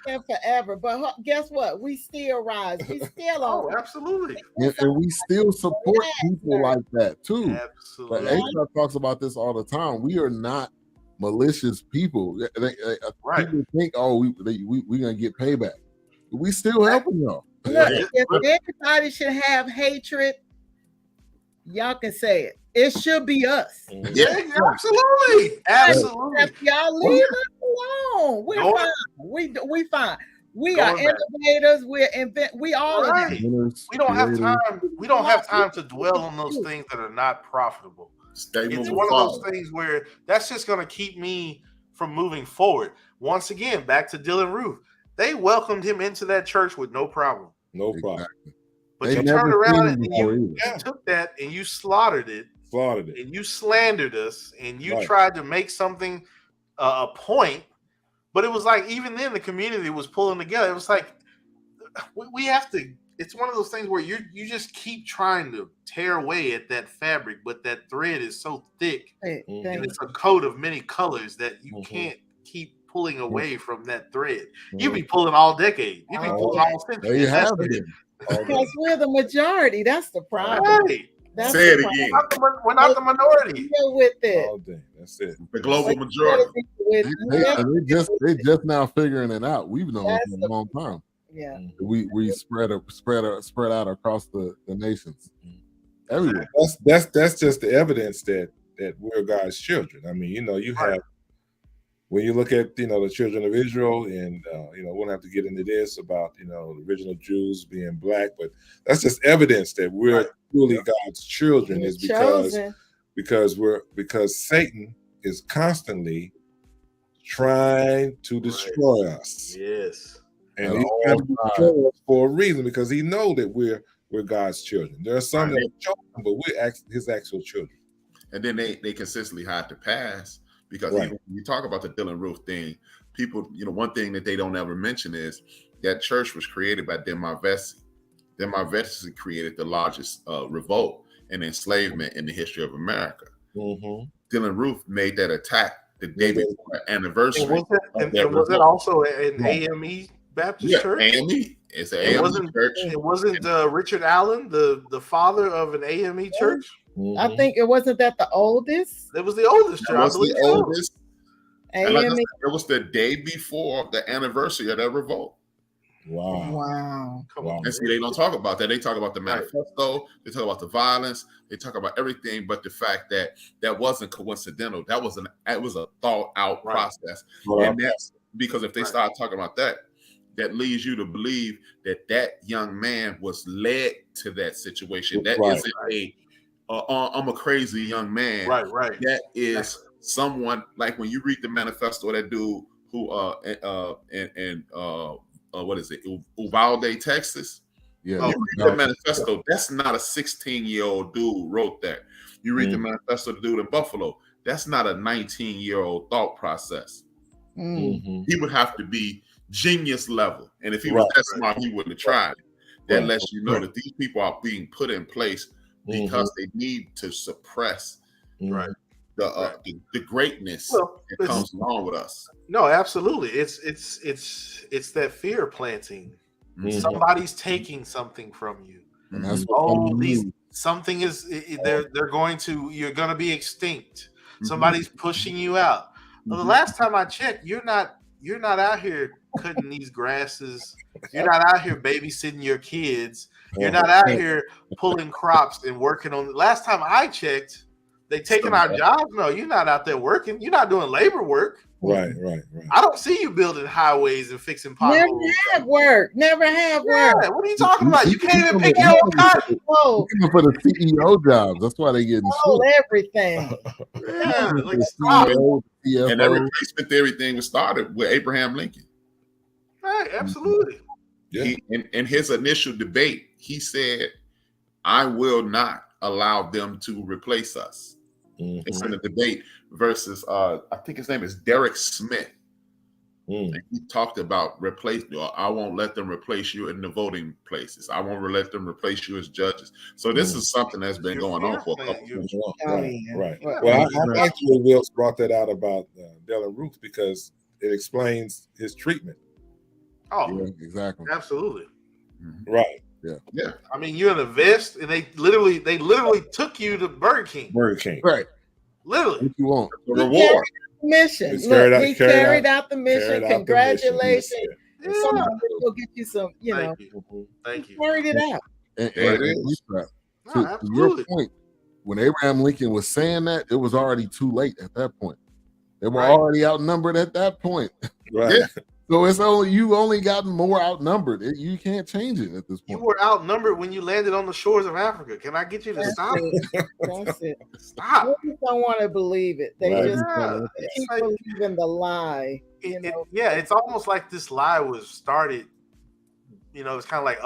and forever. But guess what? We still rise. We still are. Absolutely. And we still support people like that too. Absolutely. But A-Trap talks about this all the time. We are not malicious people. People think, we're gonna get payback. We still helping y'all. Look, if everybody should have hatred, y'all can say it. It should be us. Yeah, absolutely. If y'all leave us alone, we're fine. We fine. We are innovators. We all are. We don't have time. We don't have time to dwell on those things that are not profitable. It's one of those things where that's just going to keep me from moving forward. Once again, back to Dylan Ruth. They welcomed him into that church with no problem. No problem. But you turned around and you took that and you slaughtered it. And you slandered us and you tried to make something a point. But it was like, even then the community was pulling together. It was like, we have to it's one of those things where you just keep trying to tear away at that fabric, but that thread is so thick and it's a coat of many colors that you can't keep pulling away from that thread. You be pulling all decade. You be pulling all century. There you have it. Because we're the majority. That's the problem. Right. That's Say it the again. We're not the minority. Deal with it. All day. That's it. The global majority. They just now figuring it out. We've known it for a long time. Yeah. We spread out across the nations. Everywhere. That's just the evidence that we're God's children. I mean, you have when you look at the children of Israel, and we don't have to get into this about the original Jews being black, but that's just evidence that we're truly God's children. Is because Satan is constantly trying to destroy us. Yes. And he's trying to destroy us for a reason, because he knows that we're God's children. There are some that are chosen, but we're his actual children. And then they consistently hide the past, because even when you talk about the Dylan Roof thing, people, one thing that they don't ever mention is that church was created by Demar Vesey. Demar Vesey created the largest revolt and enslavement in the history of America. Dylan Roof made that attack the day before the anniversary. Was it also an AME Baptist church? AME. It's an AME church. It wasn't Richard Allen, the father of an AME church? I think it wasn't that the oldest. It was the oldest church. It was the oldest. AME. Like I said, it was the day before the anniversary of that revolt. Wow. And see, they don't talk about that. They talk about the manifesto. They talk about the violence. They talk about everything, but the fact that wasn't coincidental. It was a thought out process. And that's because if they start talking about that leads you to believe that young man was led to that situation. That isn't I'm a crazy young man. Right. That is someone, like when you read the manifesto, that dude who what is it, Uvalde, Texas. Yeah. You read the manifesto. That's not a 16-year-old dude wrote that. You read the manifesto, the dude in Buffalo. That's not a 19-year-old thought process. He would have to be genius level, and if he was that smart, he wouldn't have tried it. That lets you know that these people are being put in place because they need to suppress the greatness that comes along with us. No, absolutely. It's that fear planting. Somebody's taking something from you. And that's something is you're going to be extinct. Somebody's pushing you out. Well, the last time I checked, you're not out here cutting these grasses. You're not out here babysitting your kids. You're not out here pulling crops and working on. Last time I checked, they taking our jobs. No, you're not out there working. You're not doing labor work. Right. I don't see you building highways and fixing potholes. Never have work. What are you talking about? You can't even pick your own cotton. Oh, for the CEO jobs. That's why they getting everything. And that replacement theory thing was started with Abraham Lincoln. Right, absolutely. In his initial debate, he said, "I will not allow them to replace us." It's in a debate versus I think his name is Derek Smith. And he talked about I won't let them replace you in the voting places. I won't let them replace you as judges. So this is something that's been going on for a couple of years. Right. Well, I actually Wilkes brought that out about Dylan Roof because it explains his treatment. Oh, yeah, exactly. Absolutely. Right. Yeah. I mean, you're in a vest, and they literally took you to Burger King. Right. Literally. What you want? The reward. Mission. He carried out the mission. Congratulations. Somebody will get you some, Thank you. Carried it out. And to your point, when Abraham Lincoln was saying that, it was already too late at that point. They were already outnumbered at that point. Right. Yeah. So you only gotten more outnumbered. You can't change it at this point. You were outnumbered when you landed on the shores of Africa. Can I get you to stop? That's it. Stop. They just don't want to believe it. They just keep believing the lie. It's almost like this lie was started. It's kind of like,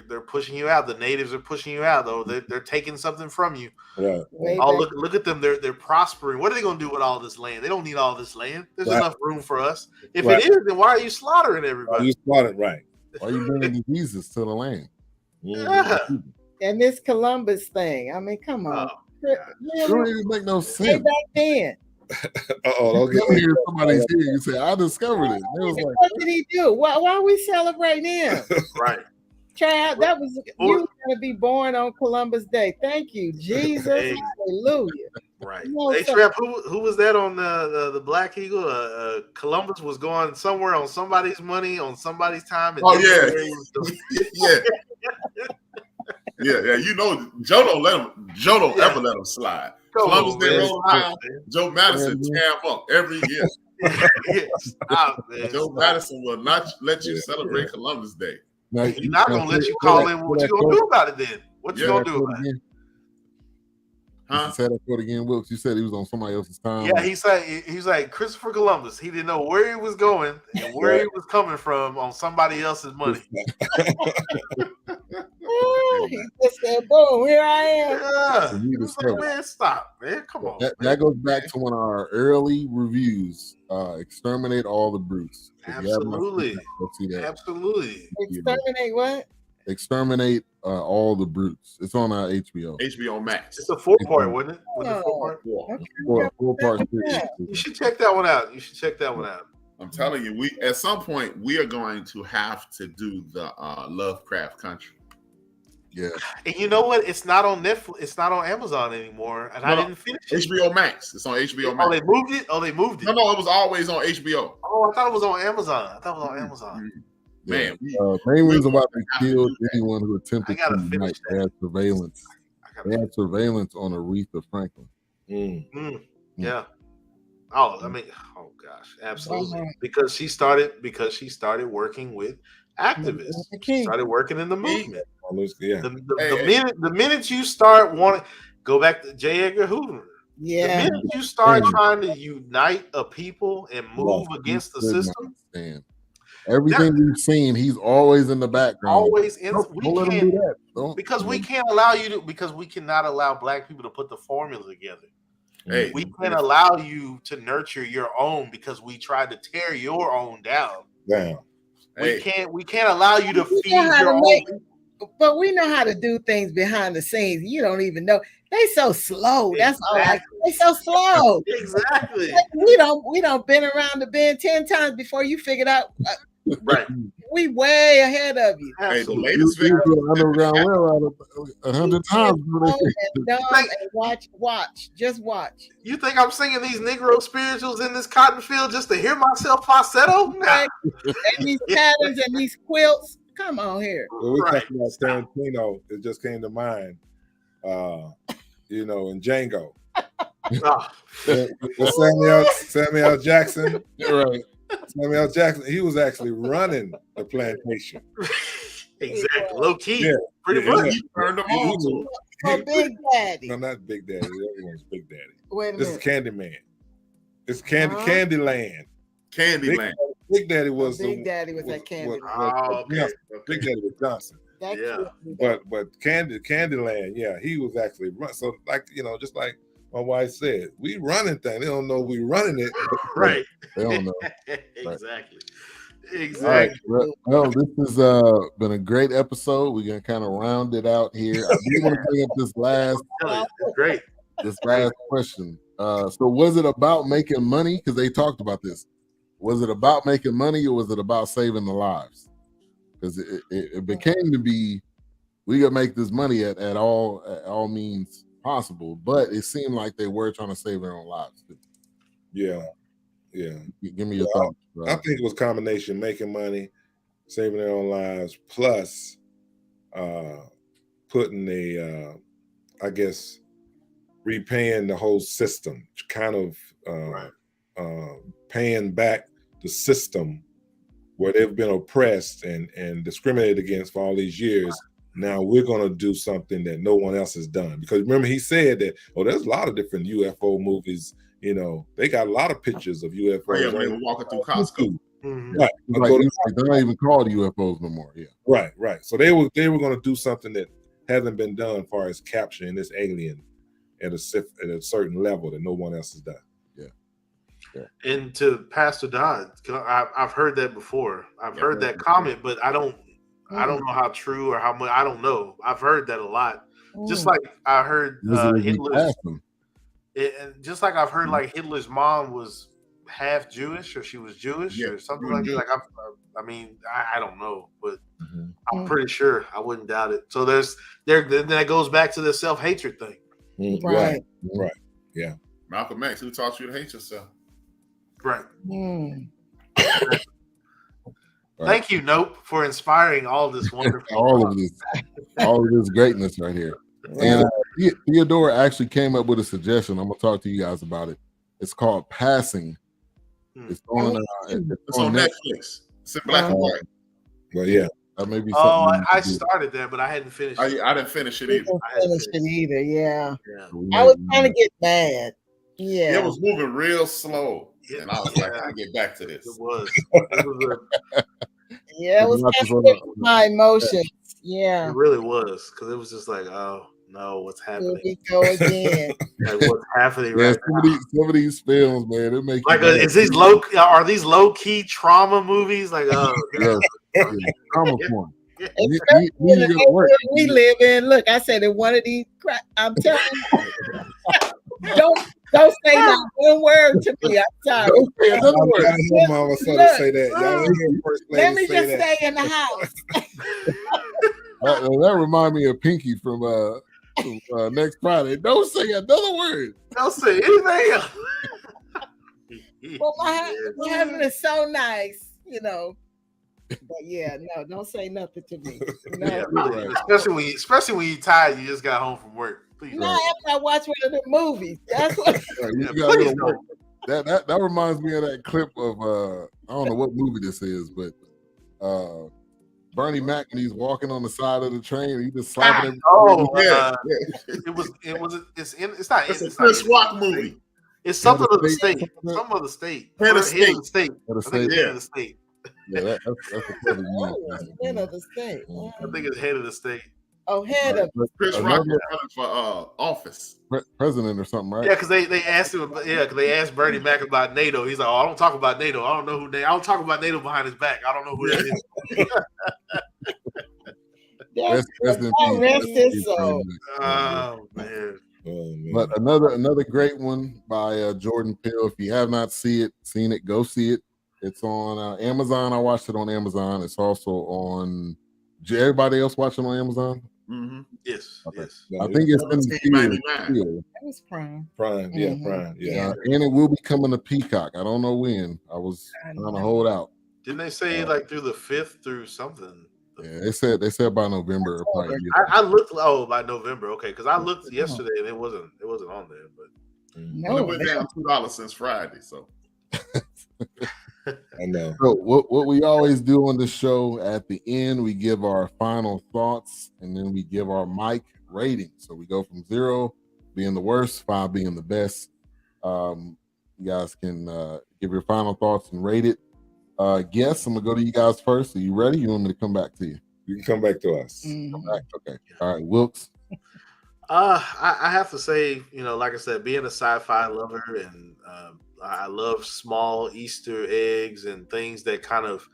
they're pushing you out. The natives are pushing you out, though. They're taking something from you. Right. Look at them. They're prospering. What are they going to do with all this land? They don't need all this land. There's enough room for us. If it is, then why are you slaughtering everybody? You slaughtered, right. Why are you bringing diseases to the land? Yeah. And this Columbus thing. I mean, come on. It don't even make no Way sense. back then. Don't You get hear somebody's here, you say, I discovered it. It was like, What did he do? Why are we celebrating him? Right. Child, that was you were gonna be born on Columbus Day. Thank you, Jesus. Hey. Hallelujah. Right. You know, Hey, so- Trap, who was that on the Black Eagle? Columbus was going somewhere on somebody's money, on somebody's time. And Oh, didn't yeah. know where he was going. yeah. You know, Joe don't ever let him slide. Come Columbus on, Day man. roll around, Joe Madison tear him up every year. Yeah, stop, man. Joe Madison will not let you celebrate Columbus Day. now, He's not gonna let you call in. What you gonna do about it then? What you gonna do about it? Huh? Say that quote again, Wilkes. You said he was on somebody else's time. Yeah, he's like Christopher Columbus. He didn't know where he was going and where he was coming from on somebody else's money. He just said, boom, here I am. Yeah. You He was like, discovered. man, stop, man. Come on. That goes back to one of our early reviews. Exterminate all the brutes. If you have not Absolutely. seen that, go see that. Absolutely. Exterminate what? Exterminate all the brutes. It's on HBO. HBO Max. It's a 4-part, wasn't it? Wasn't it 4-part? Okay. Four-part Yeah. series. You should check that one out. You should check that one out. I'm telling you, we at some point we are going to have to do the Lovecraft Country. Yeah. And you know what? It's not on Netflix. It's not on Amazon anymore. And I No, didn't finish it. HBO Max. It's on HBO Oh, Max. they moved it? Oh, they moved it. No, it was always on HBO. Oh, I thought it was on Amazon. I thought it was on Amazon. Man, Main reason why they killed anyone who attempted I gotta to finish unite. They that. had surveillance. I gotta- They had surveillance on Aretha Franklin. Yeah. Oh, I mean, oh gosh, absolutely. Uh-huh. Because she started working with activists. She started working in the movement. Yeah. The minute you start wanting, go back to J. Edgar Hoover. Yeah. The minute you start trying to unite a people and move against the system, Everything we've seen, he's always in the background. always in, Don't we let him can't do that. Don't- because we can't allow you to because we cannot allow black people to put the formula together. hey, We can't allow you to nurture your own because we tried to tear your own down. Damn. hey, We can't allow you to We feed know how your to own. make- But we know how to do things behind the scenes. You don't even know. They so slow. That's all. They so slow. Exactly. We don't been around the bend 10 times before you figured out. Right. We way ahead of you. hey, the Absolutely. latest You video. do an underground railroad 100 times. And dumb and watch. Just watch. You think I'm singing these Negro spirituals in this cotton field just to hear myself falsetto? Nah. And these patterns and these quilts. Come on here. When we Right. talking about Tarantino, it just came to mind. In Django. Ah, With Samuel Jackson. Right. Samuel Jackson, he was actually running the plantation. exactly. Low key. Yeah. Pretty Yeah, much. He turned them on to Oh, Big Daddy. No, not Big Daddy. Everyone's Big Daddy. Wait a This is minute. Candyman. It's Candyland. Candyland. Big Daddy was Big Daddy was that Candy. Oh, okay. Big Daddy was Johnson. That Yeah. killed me. But Candyland, yeah, he was actually run. So just like my wife said, we running things. They don't know we running it. Right. They don't know. Exactly. All right. Exactly. Well, this has been a great episode. We're gonna kind of round it out here. I do want to bring up this last Great. question. So was it about making money? Because they talked about this. Was it about making money or was it about saving the lives? Because it became to be, we gotta make this money at all means possible. But it seemed like they were trying to save their own lives. Yeah. Give me your thoughts. I think it was a combination, making money, saving their own lives, plus putting repaying the whole system, kind of paying back the system where they've been oppressed and discriminated against for all these years. Now we're going to do something that no one else has done. Because remember, he said that, there's a lot of different UFO movies. They got a lot of pictures of UFOs. Oh, yeah, when they were walking through Costco. Mhm. Right. They're not even called UFOs no more. Yeah. Right. So they were going to do something that hasn't been done as far as capturing this alien at a certain level that no one else has done. And to Pastor Dodd, I've heard that before. I've heard that comment, but I don't I don't know how true or how much. I don't know. I've heard that a lot. Just Mm. like I heard Hitler's. Awesome. Just like I've heard, like Hitler's mom was half Jewish, or she was Jewish, or something like that. Like I mean, I don't know, but I'm pretty sure. I wouldn't doubt it. So then that goes back to the self-hatred thing. Right. Yeah. Malcolm X, who taught you to hate yourself? Right. Mm. Thank you, Nope, for inspiring all this wonderful. all of this greatness right here. And Theodore actually came up with a suggestion. I'm gonna talk to you guys about it. It's called Passing. It's on Netflix. It's in black and white. Well, yeah. Maybe I started that, but I hadn't finished it. I didn't finish it either. Yeah. I was trying to get mad. Yeah. It was moving real slow. And I was like, I get back to this. It was yeah, it was with my emotions. Yeah. It really was, because it was just like, oh no, what's happening? Here we go again. Like, what's happening right now? Some of these films, man, it makes like are these low key trauma movies? Like, oh trauma porn. We live in. Look, I said in one of these. I'm telling you, don't say not one word to me. I'm sorry. Don't say another word. Mama say that. Let me just stay in the house. That remind me of Pinky from next Friday. Don't say another word. Don't say anything else. Well, my husband is so nice, you know. But yeah, no, don't say nothing to me. No. Yeah, right. Especially when you're tired, you just got home from work. Please. No, after I watch one of the movies. That's what. That reminds me of that clip of I don't know what movie this is, but Bernie Mac, when he's walking on the side of the train, and he just slapping him. It's a Chris Rock movie. It's something of the state. Some of the state. Head of state. Head of the state. Yeah, that's a clever one. Head of the state. I think it's head of the state. Oh, head of Chris Rock running for office, president or something, right? Yeah, because they asked him. Yeah, because they asked Bernie Mac about NATO. He's like, "Oh, I don't talk about NATO. I don't know who. I don't talk about NATO behind his back. I don't know who that is." Rest his soul. Oh man. But another great one by Jordan Peele. If you have not seen it, go see it. It's on Amazon. I watched it on Amazon. It's also on. Did everybody else watch it on Amazon? Mm-hmm. Yes. Okay. Yes. I think it's in the theater. That was Prime. Prime. Yeah. And it will be coming to Peacock. I don't know when. I was trying to hold out. Didn't they say like through the 5th through something? Yeah, they said by November. I looked. Oh, by November. Okay, because I looked yesterday and it wasn't on there. But No, it went down $2 since Friday. So I know. So what we always do on this show, at the end, we give our final thoughts and then we give our mic rating. So we go from 0 being the worst, 5 being the best. You guys can give your final thoughts and rate it. Guess I'm gonna go to you guys first. Are you ready? You want me to come back to you? You can come back to us. Come back? Okay. All right, Wilkes. I have to say, like I said, being a sci-fi lover, and I love small Easter eggs and things that kind of,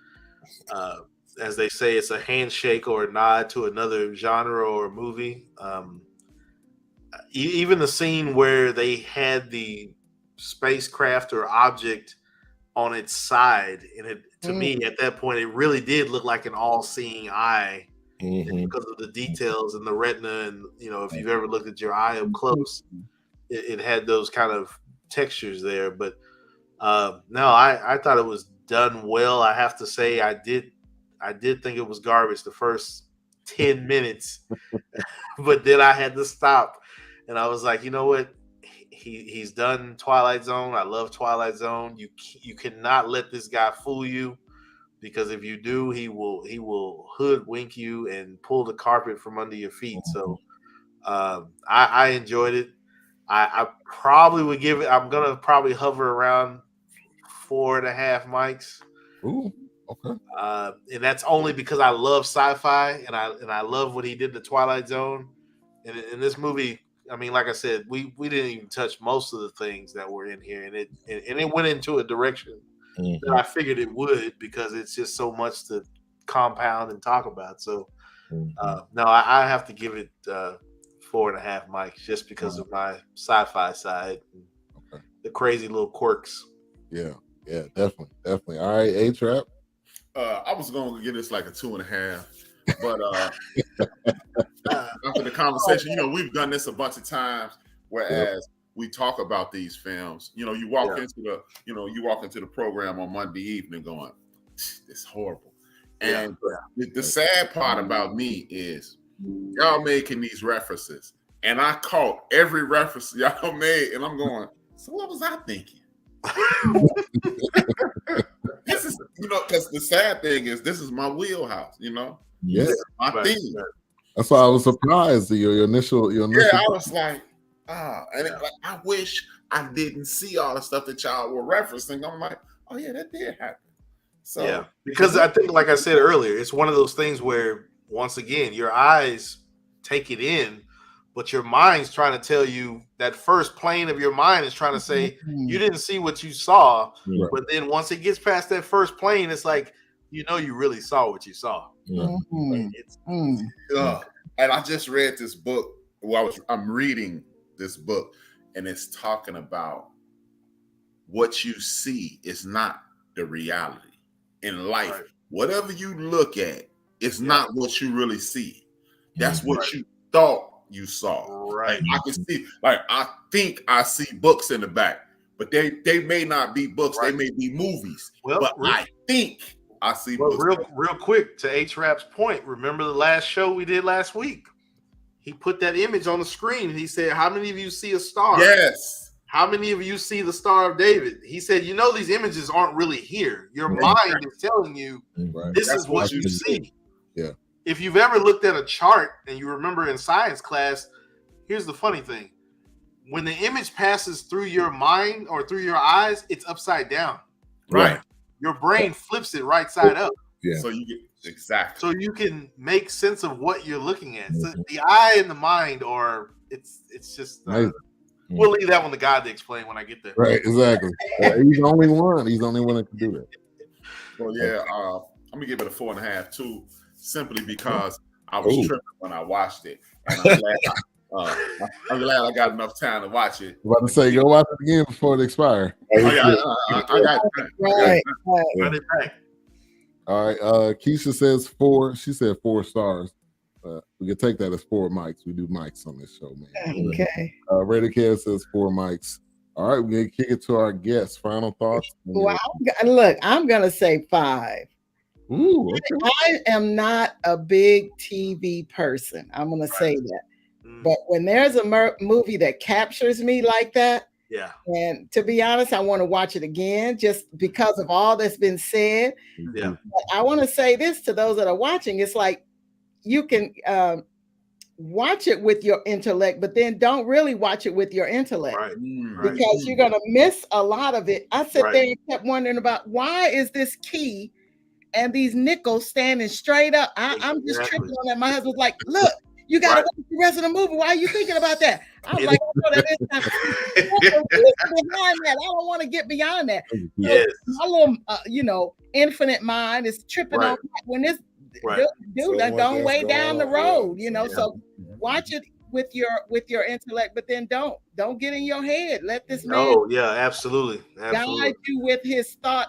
as they say, it's a handshake or a nod to another genre or movie. Even the scene where they had the spacecraft or object on its side, and to me at that point it really did look like an all-seeing eye, because of the details and the retina, and if you've ever looked at your eye up close, it had those kind of textures there. But no, I thought it was done well. I have to say I did think it was garbage the first 10 minutes, but then I had to stop, and I was like, you know what? He's done Twilight Zone. I love Twilight Zone. You cannot let this guy fool you, because if you do, he will hoodwink you and pull the carpet from under your feet. So I enjoyed it. I probably would give it. I'm gonna probably hover around 4.5 mics. Ooh, okay. And that's only because I love sci-fi and I love what he did to Twilight Zone. And in this movie, I mean, like I said, we didn't even touch most of the things that were in here, and it went into a direction that I figured it would, because it's just so much to compound and talk about. So no, I have to give it 4.5 mics just because of my sci-fi side, and the crazy little quirks. Yeah, definitely. All right, A-Trap. I was going to give this like a 2.5, but after the conversation, we've done this a bunch of times. Whereas we talk about these films, you walk into the program on Monday evening going, "It's horrible." And the sad part about me is y'all making these references, and I caught every reference y'all made, and I'm going, so what was I thinking? This is, because the sad thing is this is my wheelhouse, Yeah, my thing. That's why I was surprised at your initial. Yeah, I was like, I wish I didn't see all the stuff that y'all were referencing. I'm like, oh yeah, that did happen. So because I think, like I said earlier, it's one of those things where once again your eyes take it in, but your mind's trying to tell you, that first plane of your mind is trying to say you didn't see what you saw. Right. But then once it gets past that first plane, it's like, you really saw what you saw. And I just read this book. I'm reading this book, and it's talking about what you see is not the reality in life. Right. Whatever you look at, it's not what you really see. That's what you thought you saw. Right. Like, I can see, I think I see books in the back, but they may not be books. Right. They may be movies. Well, but I think I see books. Real quick, to H-Rap's point, remember the last show we did last week? He put that image on the screen and he said, how many of you see a star? Yes. How many of you see the Star of David? He said, these images aren't really here. Your mind is telling you this is what you see. Yeah. If you've ever looked at a chart and you remember in science class, here's the funny thing. When the image passes through your mind or through your eyes, it's upside down. Right. Your brain flips it right side up. Yeah. So you get exactly. So you can make sense of what you're looking at. So the eye and the mind it's just we'll leave that one to God to explain when I get there. Right, exactly. He's the only one. He's the only one that can do that. Well, yeah, I'm gonna give it a 4.5 too, simply because I was tripping when I watched it, and I'm glad I got enough time to watch it. I'm about to say, go watch it again before it expires. I got it back. All right. Keisha says 4. She said 4 stars. We can take that as 4 mics. We do mics on this show, man. Okay. Raider Cat says 4 mics. All right, we're gonna kick it to our guests. Final thoughts. Well, I'm gonna say 5. Ooh, okay. I am not a big TV person. I'm gonna say that. But when there's a movie that captures me like that, and to be honest, I want to watch it again just because of all that's been said. Yeah. But I want to say this to those that are watching: it's like you can watch it with your intellect, but then don't really watch it with your intellect, because you're gonna miss a lot of it. I sat there and kept wondering about, why is this key and these nickels standing straight up? I'm just tripping on that. My husband's like, look, you gotta go the rest of the movie. Why are you thinking about that? I'm like, I know that is behind that. I don't want to get beyond that. Yes. So my little infinite mind is tripping on that when this dude don't way down the road, So watch it with your intellect, but then don't get in your head. Let this man absolutely guide you with his thought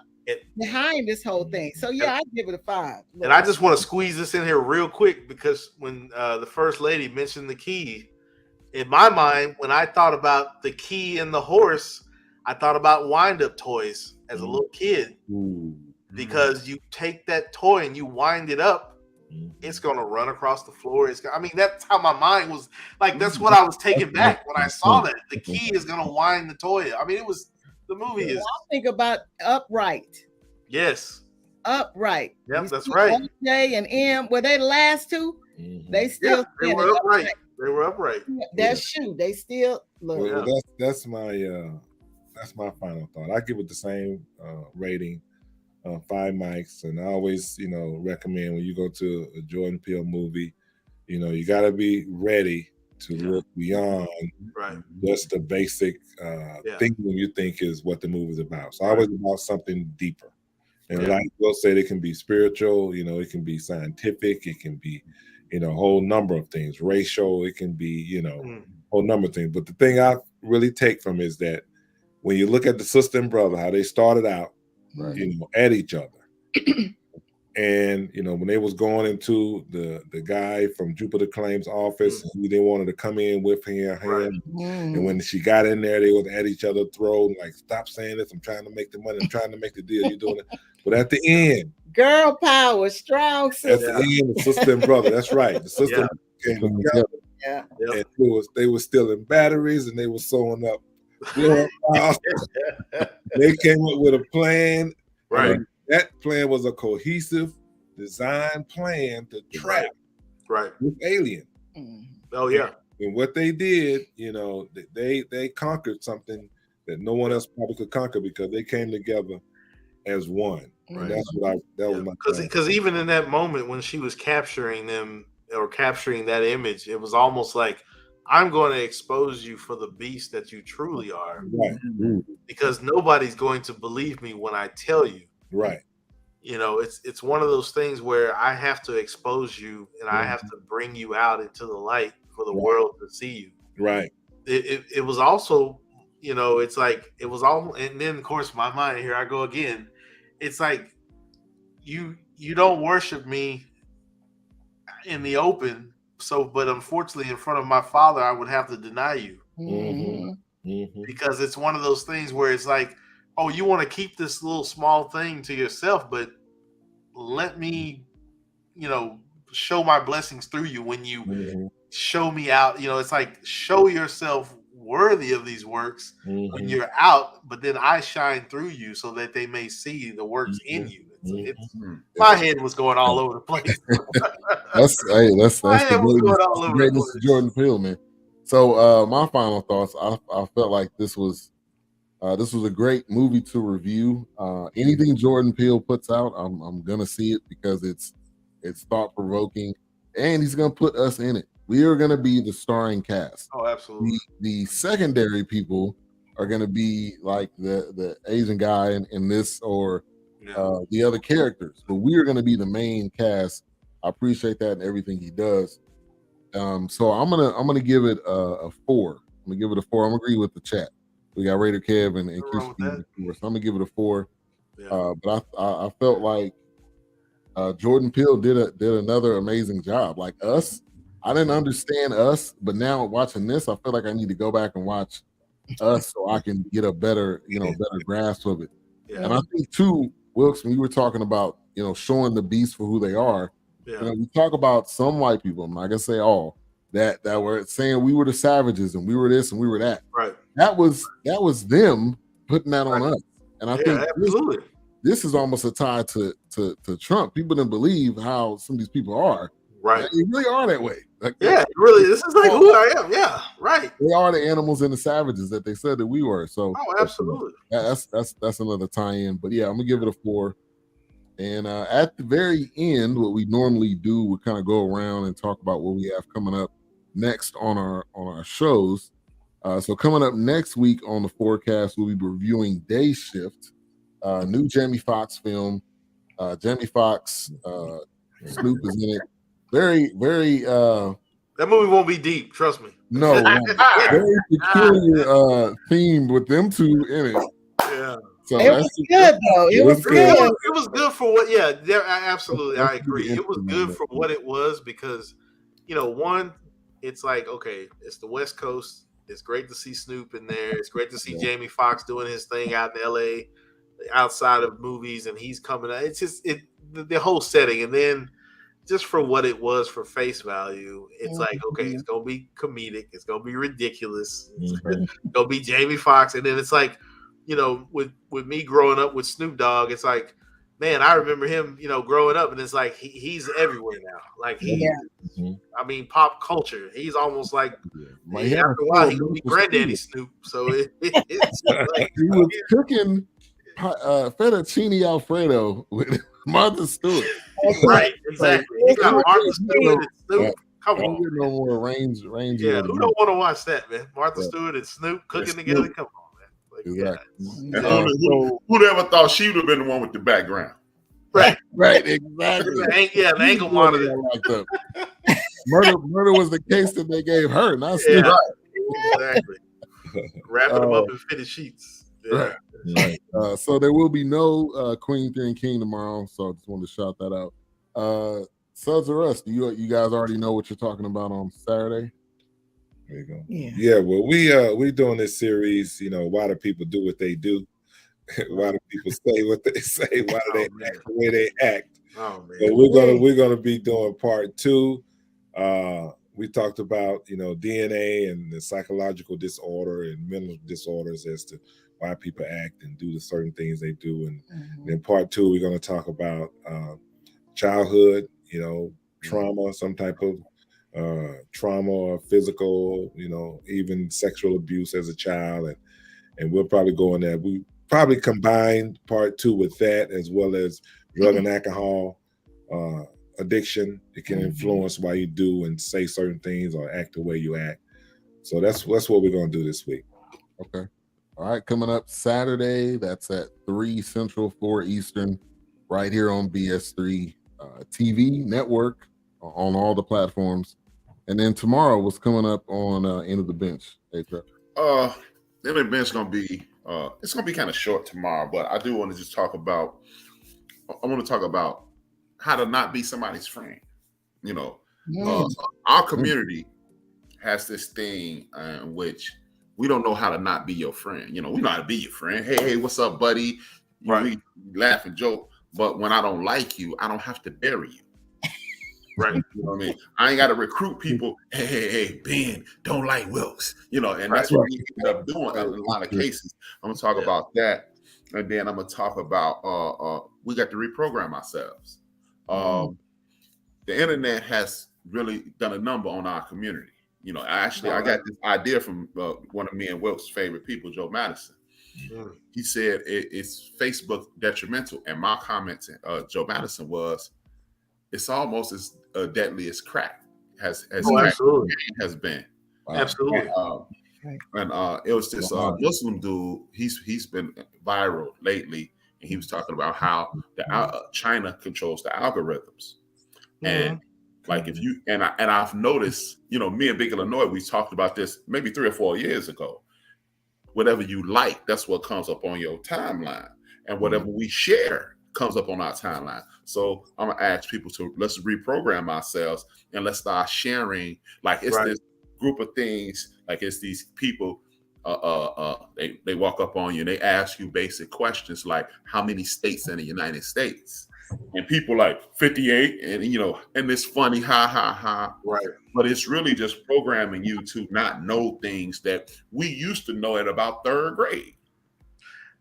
behind this whole thing. So I give it a 5. And I just want to squeeze this in here real quick, because when the first lady mentioned the key, in my mind, when I thought about the key and the horse, I thought about wind-up toys as a little kid. Because you take that toy and you wind it up, it's gonna run across the floor. That's how my mind was. Like, that's what I was taking back when I saw that the key is gonna wind the toy. It was the movie is. I think about Upright. Yes. Upright. Yep, that's right. J and M, were they the last two? They still they were upright. They were upright. That shoe, they still look. Well, that's my final thought. I give it the same rating. 5 mics, and I always, recommend when you go to a Jordan Peele movie, you got to be ready to look beyond just the basic thing when you think is what the movie's about. So always about something deeper, And a lot of people say they can be spiritual, it can be scientific, it can be, a whole number of things, racial, it can be, a whole number of things. But the thing I really take from is that when you look at the sister and brother, how they started out, at each other. And, when they was going into the guy from Jupiter Claims office, they wanted to come in with him. And when she got in there, they was at each other's throat, like, stop saying this. I'm trying to make the money. I'm trying to make the deal. You're doing it. But at the end, girl power, strong sister. At the end, the sister and brother. That's right. The sister came together. Yeah. And they were stealing batteries and they were sewing up. They came up with a plan. Right. That plan was a cohesive design plan to trap this alien. Oh yeah. And what they did, they conquered something that no one else probably could conquer because they came together as one. Right. And that's what that was my plan. Because even in that moment when she was capturing them or capturing that image, it was almost like, I'm going to expose you for the beast that you truly are. Right. Because nobody's going to believe me when I tell you. Right. It's one of those things where I have to expose you and I have to bring you out into the light for the world to see you. Right. It was also, it's like it was all, and then of course my mind, here I go again. It's like you don't worship me in the open, but unfortunately in front of my Father I would have to deny you. Because it's one of those things where it's like, oh, you want to keep this little small thing to yourself, but let me, show my blessings through you when you show me out. It's like, show yourself worthy of these works when you're out, but then I shine through you so that they may see the works in you. My head was going all over the place. That's the greatness of Jordan Peele, man. So my final thoughts, I felt like this was a great movie to review. Anything Jordan Peele puts out, I'm gonna see it because it's thought provoking, and he's gonna put us in it. We are gonna be the starring cast. Oh, absolutely. The secondary people are gonna be like the Asian guy in this or the other characters, but we are gonna be the main cast. I appreciate that and everything he does. So I'm gonna give it a 4. I'm gonna give it a 4. I'm agree with the chat. We got Raider Kev and Christian, so I'm gonna give it a 4. But I felt like Jordan Peele did another amazing job. Like Us, I didn't understand Us, but now watching this, I feel like I need to go back and watch Us so I can get a better grasp of it. Yeah. And I think too, Wilkes, when you were talking about showing the beast for who they are, we talk about some white people, I'm not gonna say all, that were saying we were the savages and we were this and we were that. Right. That was them putting that on us. And I think absolutely. This is almost a tie to Trump. People didn't believe how some of these people are. Right. They really are that way. Like, really. This is like who I am. Yeah, right. They are the animals and the savages that they said that we were. So absolutely. That's another tie-in. But yeah, I'm gonna give it a 4. And at the very end, what we normally do, we kind of go around and talk about what we have coming up next on our shows. So coming up next week on the Fourcast, we'll be reviewing Day Shift, new Jamie Foxx film. Jamie Foxx, Snoop is in it. Very, very. That movie won't be deep. Trust me. No, very peculiar theme with them two in it. Yeah. So it was good though. It was good. It was good for what? Yeah, absolutely. I agree. It was good for what it was because, one, it's like, okay, it's the West Coast. It's great to see Snoop in there. It's great to see Jamie Foxx doing his thing out in LA, outside of movies, and he's coming out. It's just the whole setting, and then just for what it was for face value, it's like, okay, it's gonna be comedic, it's gonna be ridiculous, it's gonna be Jamie Foxx, and then it's like, with me growing up with Snoop Dogg, it's like, man, I remember him, growing up, and it's like he's everywhere now. Like I mean, pop culture. He's almost like after a while he could be Granddaddy Snoop. So it's like, he was cooking fettuccine Alfredo with Martha Stewart. Right, exactly. You got Martha Stewart and Snoop. Come on, no more range. Yeah, who don't want to watch that, man? Martha Stewart and Snoop cooking together. Come on, man. Exactly. And who'd ever thought she would have been the one with the background? Right. Right. Exactly. Yeah, an ankle monitor. Murder was the case that they gave her, not Yeah, Steve. exactly. Wrapping them up in fitted sheets. Yeah. Right. So there will be no Queen 3 and King tomorrow. So I just wanted to shout that out. Sudds-R-Us, you guys already know what you're talking about on Saturday? There you go. Yeah. Well, we doing this series, why do people do what they do? Why do people say what they say? Why do they act the way they act? Oh man. So we're gonna be doing part 2. We talked about DNA and the psychological disorder and mental disorders as to why people act and do the certain things they do. And then part 2, we're gonna talk about childhood, trauma, some type of trauma or physical, even sexual abuse as a child, and we'll probably go in there. We probably combine part 2 with that, as well as drug and alcohol addiction. It can influence why you do and say certain things or act the way you act. So that's what we're gonna do this week. Okay. All right, coming up Saturday, that's at 3 Central, 4 Eastern, right here on BS3 TV network on all the platforms. And then tomorrow, what's coming up on End of the Bench? End of the Bench gonna be it's gonna be kind of short tomorrow, but I do want to just talk about. I want to talk about how to not be somebody's friend. Our community has this thing in which we don't know how to not be your friend. We know how to be your friend. Hey, what's up, buddy? We laugh and joke, but when I don't like you, I don't have to bury you. Right. You know what I mean? I ain't got to recruit people. Hey, Ben, don't like Wilkes. And that's what we end up doing in a lot of cases. I'm gonna talk about that, and then I'm gonna talk about we got to reprogram ourselves. The internet has really done a number on our community. I got this idea from one of me and Wilkes' favorite people, Joe Madison. He said it's Facebook detrimental, and my comment to Joe Madison was, it's almost as deadly as crack has been. Wow. Absolutely. And it was this Muslim dude. He's been viral lately, and he was talking about how China controls the algorithms, and like if you and I've noticed, me and Big Illinois, we talked about this maybe 3 or 4 years ago. Whatever you like, that's what comes up on your timeline, and whatever we share comes up on our timeline. So I'm gonna ask people to let's reprogram ourselves and let's start sharing. Like it's this group of things. Like it's these people. They walk up on you and they ask you basic questions like how many states in the United States, and people like 58, and it's funny, ha. Right. But it's really just programming you to not know things that we used to know at about 3rd grade.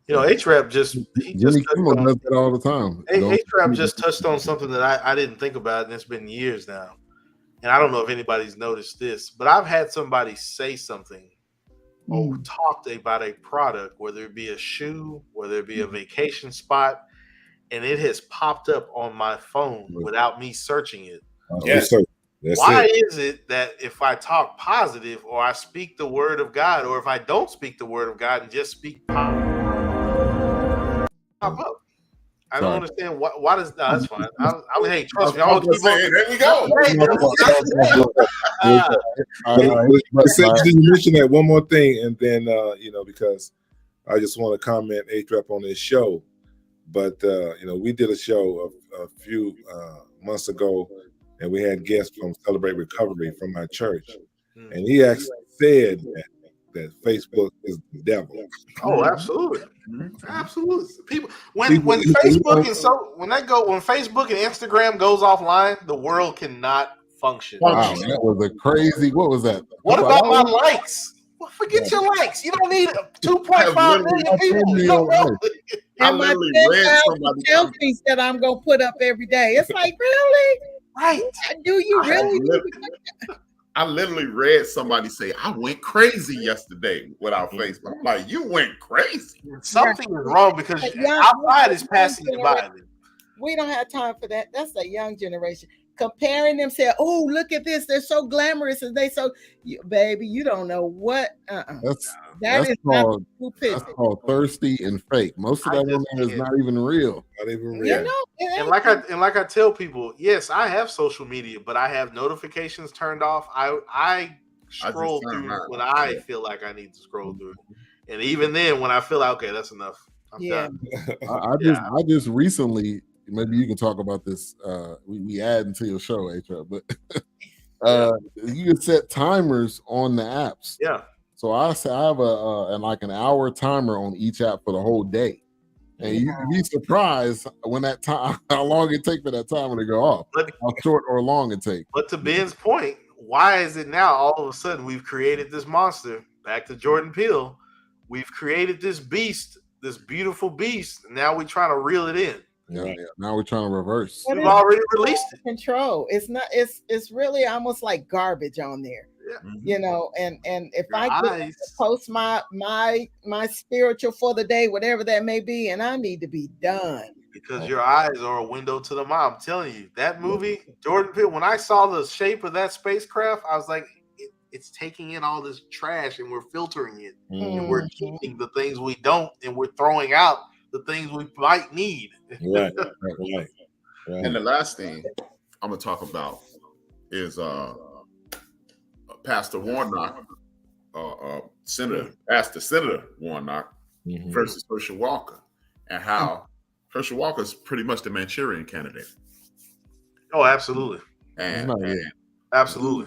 H-Rap does that all the time. H-Rap just touched on something that I didn't think about, and it's been years now. And I don't know if anybody's noticed this, but I've had somebody say something or talked about a product, whether it be a shoe, whether it be a vacation spot, and it has popped up on my phone without me searching it. Yes. Why is it that if I talk positive or I speak the word of God, or if I don't speak the word of God and just speak positive, pop up? I don't understand why does that's fine. Hey, trust me, I'll keep on. There we go. You mentioned that one more thing, and then because I just want to comment H-Rap on this show, but we did a show a few months ago, and we had guests from Celebrate Recovery from my church, and he actually said that Facebook is the devil. Oh, absolutely. Absolutely. People when Facebook when Facebook and Instagram goes offline, the world cannot function. Wow, that was a crazy. What was that? What about my likes? Well, forget your likes. You don't need 2.5 million people. And my 10,000 selfies that I'm gonna put up every day. It's like, really? Right. Do you really? I literally read somebody say, I went crazy yesterday without Facebook. I'm like, you went crazy. Something is wrong because outside is passing you by. We don't have time for that. That's a young generation. comparing themselves. Oh, look at this. They're so glamorous. And baby, you don't know what. That's called thirsty and fake. Most of that woman is not even real. Not even real. You know, and like I tell people, yes, I have social media, but I have notifications turned off. I scroll through when I feel like I need to scroll through, and even then, when I feel like okay, that's enough. I'm done. I just recently, maybe you can talk about this. We add into your show, HR, but you can set timers on the apps. Yeah. So I have an hour timer on each app for the whole day. And you can be surprised when that time, how long it takes for that timer to go off, how short or long it takes. But to Ben's point, why is it now all of a sudden we've created this monster? Back to Jordan Peele, we've created this beast, this beautiful beast. And now we're trying to reel it in. Yeah. Now we're trying to reverse. We've already released it. Control. It's not. It's really almost like garbage on there. Yeah. You know, and if I post my spiritual for the day, whatever that may be, and I need to be done. Because your eyes are a window to the mind. I'm telling you, that movie, Jordan Peele, when I saw the shape of that spacecraft, I was like, it's taking in all this trash and we're filtering it. And we're keeping the things we don't, and we're throwing out the things we might need. Right. And the last thing I'm gonna talk about is Pastor Warnock, Senator Warnock versus Herschel Walker, and how Herschel Walker is pretty much the Manchurian candidate. Oh, absolutely. And absolutely.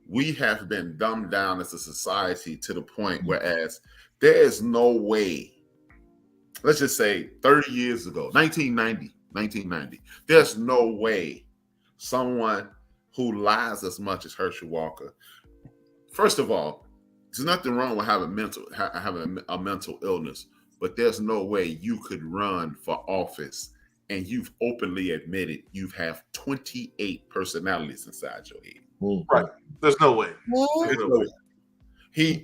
We have been dumbed down as a society to the point whereas there is no way, let's just say 30 years ago, 1990, there's no way someone who lies as much as Herschel Walker. First of all, there's nothing wrong with having a mental illness, but there's no way you could run for office and you've openly admitted you have 28 personalities inside your head. Right. There's no way. There's no way. He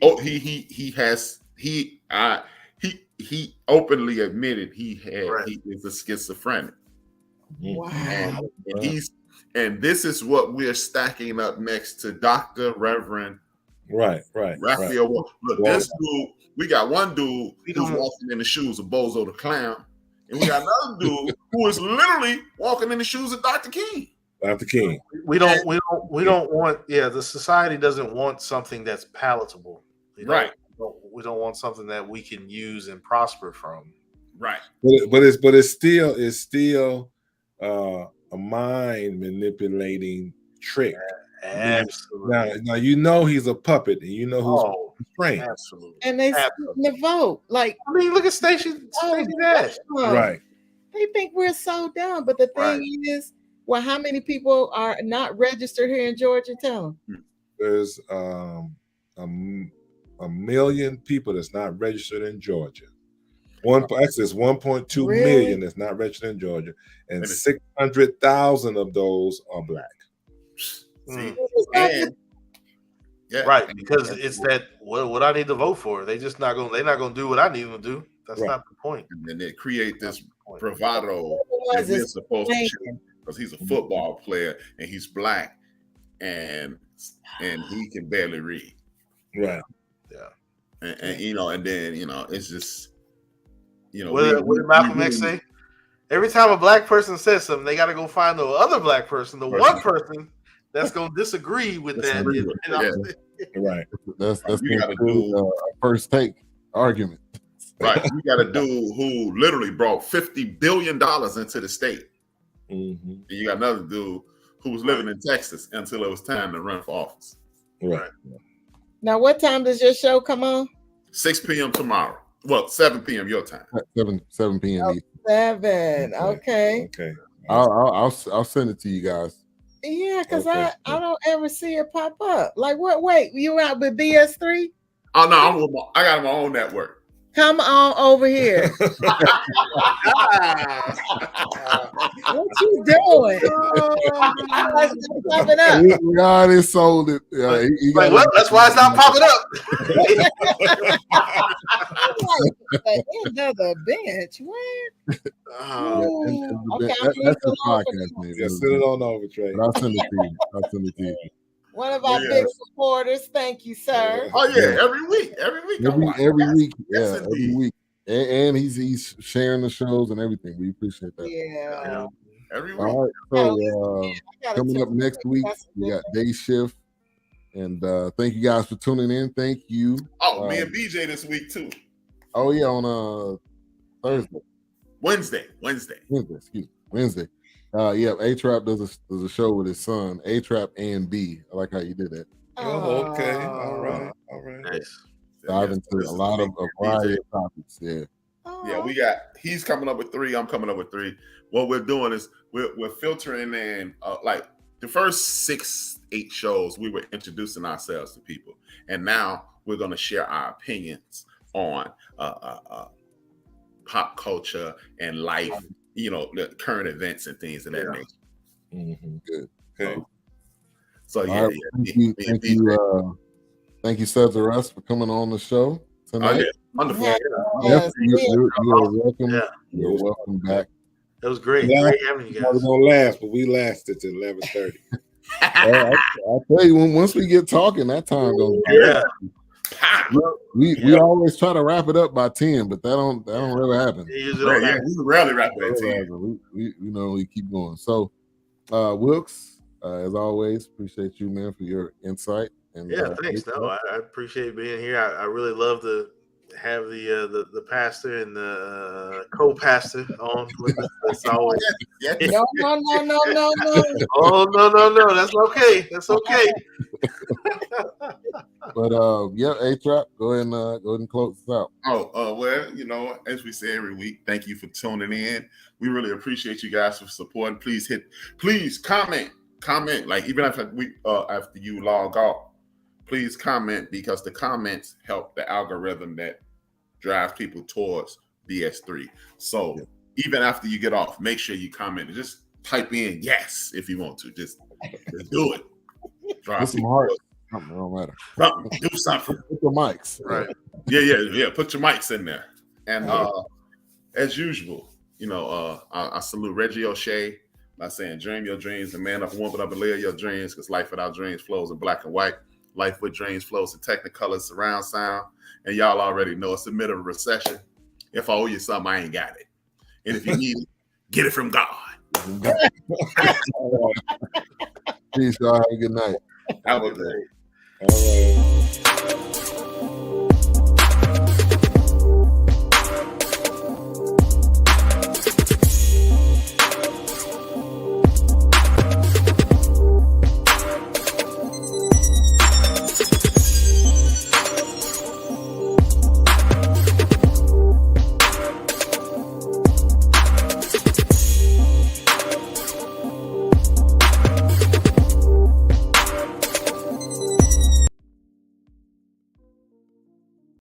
openly admitted he is a schizophrenic. Wow. And this is what we're stacking up next to Dr. Reverend Raphael. Look, this dude, we got one dude who's walking in the shoes of Bozo the Clown, and we got another dude who is literally walking in the shoes of Dr. King. Dr. King. We don't want, the society doesn't want something that's palatable. We don't want something that we can use and prosper from. Right. But it's still a mind manipulating trick. Absolutely. Now you know he's a puppet, and you know who's trained. Absolutely. And they the vote. Like, I mean, look at Stacey Dash. Right. They think we're so dumb, but the thing is, well, how many people are not registered here in Georgia? Tell them. There's a million people that's not registered in Georgia. There's 1.2 million that's not registered in Georgia, and 600,000 of those are black. See? Right, because it's that what I need to vote for. They're not gonna do what I need them to do. That's not the point. And then they create this bravado that we're supposed to choose because he's a football player and he's black and he can barely read. Right. Yeah. And then it's just what did Malcolm X say? Every time a black person says something, they got to go find the other black person, the one person that's going to disagree with that. Right. That's you got to do a first take argument. Right. You got a dude who literally brought $50 billion into the state. Mm-hmm. And you got another dude who was living in Texas until it was time to run for office. Right. Now, what time does your show come on? 6 p.m. tomorrow. Well, 7 p.m. your time. 7 p.m. Oh, 7. Okay. I'll send it to you guys. Yeah, because I don't ever see it pop up. Like, what? Wait, you out with BS3? Oh no, I got my own network. Come on over here. What you doing? Popping up. We already sold it. Yeah, he Like, got well, that's why it's not popping up. The end of the bench. What? Okay, that's the podcast name. Yeah, send it on over, Trey. But I'll send it to you. One of our big supporters. Thank you, sir. Oh yeah, every week. Every week. Yeah, Yes, every indeed. week. And he's sharing the shows and everything. We appreciate that. Yeah. Every week. All right. So coming up next week, we got Day Shift. And thank you guys for tuning in. Thank you. Oh, me and BJ this week too. Oh yeah, on Wednesday. Wednesday. Yeah, A-Trap does a show with his son, A-Trap and B. I like how you did that. Oh, okay. All right. Nice. Dive into a lot of a variety of topics. Yeah. Yeah, he's coming up with 3. I'm coming up with 3. What we're doing is we're filtering in like the first 6-8 shows we were introducing ourselves to people, and now we're going to share our opinions on pop culture and life, the current events and things of that nature. Mm-hmm. Good. Okay. So Right. Thank you, Sudds-R-Us, for coming on the show tonight. Oh, yeah. Wonderful. Yes, you're welcome. Yeah. You're welcome back. That was great. Yeah. Great having you I was guys. gonna last, but we lasted till 11:30. I'll tell you, once we get talking, that time goes by. Yeah. We always try to wrap it up by 10, but that don't really happen. You usually don't have- We rarely wrap it at 10. We keep going. So, Wilkes, as always, appreciate you, man, for your insight. And Yeah, thanks. No, I appreciate being here. I really love to have the pastor and the co-pastor on with us. That's always. Yes. No. Oh no, that's okay. That's okay. But A-Trap, go ahead and close this out. Well, as we say every week, thank you for tuning in. We really appreciate you guys for supporting. Please comment. Like even after you log off, please comment, because the comments help the algorithm that drives people towards BS3. So even after you get off, make sure you comment and just type in yes if you want to. Just do it. Put some heart. It don't matter. Do something. Put the mics. Right. Yeah. Put your mics in there. And as usual, I salute Reggie O'Shea by saying, dream your dreams and man up, woman up, and live your dreams, because life without dreams flows in black and white. Life with dreams flows in Technicolor surround sound. And y'all already know it's the middle of a recession. If I owe you something, I ain't got it. And if you need it, get it from God. Peace, y'all. Have a good night. Have a good day. All right.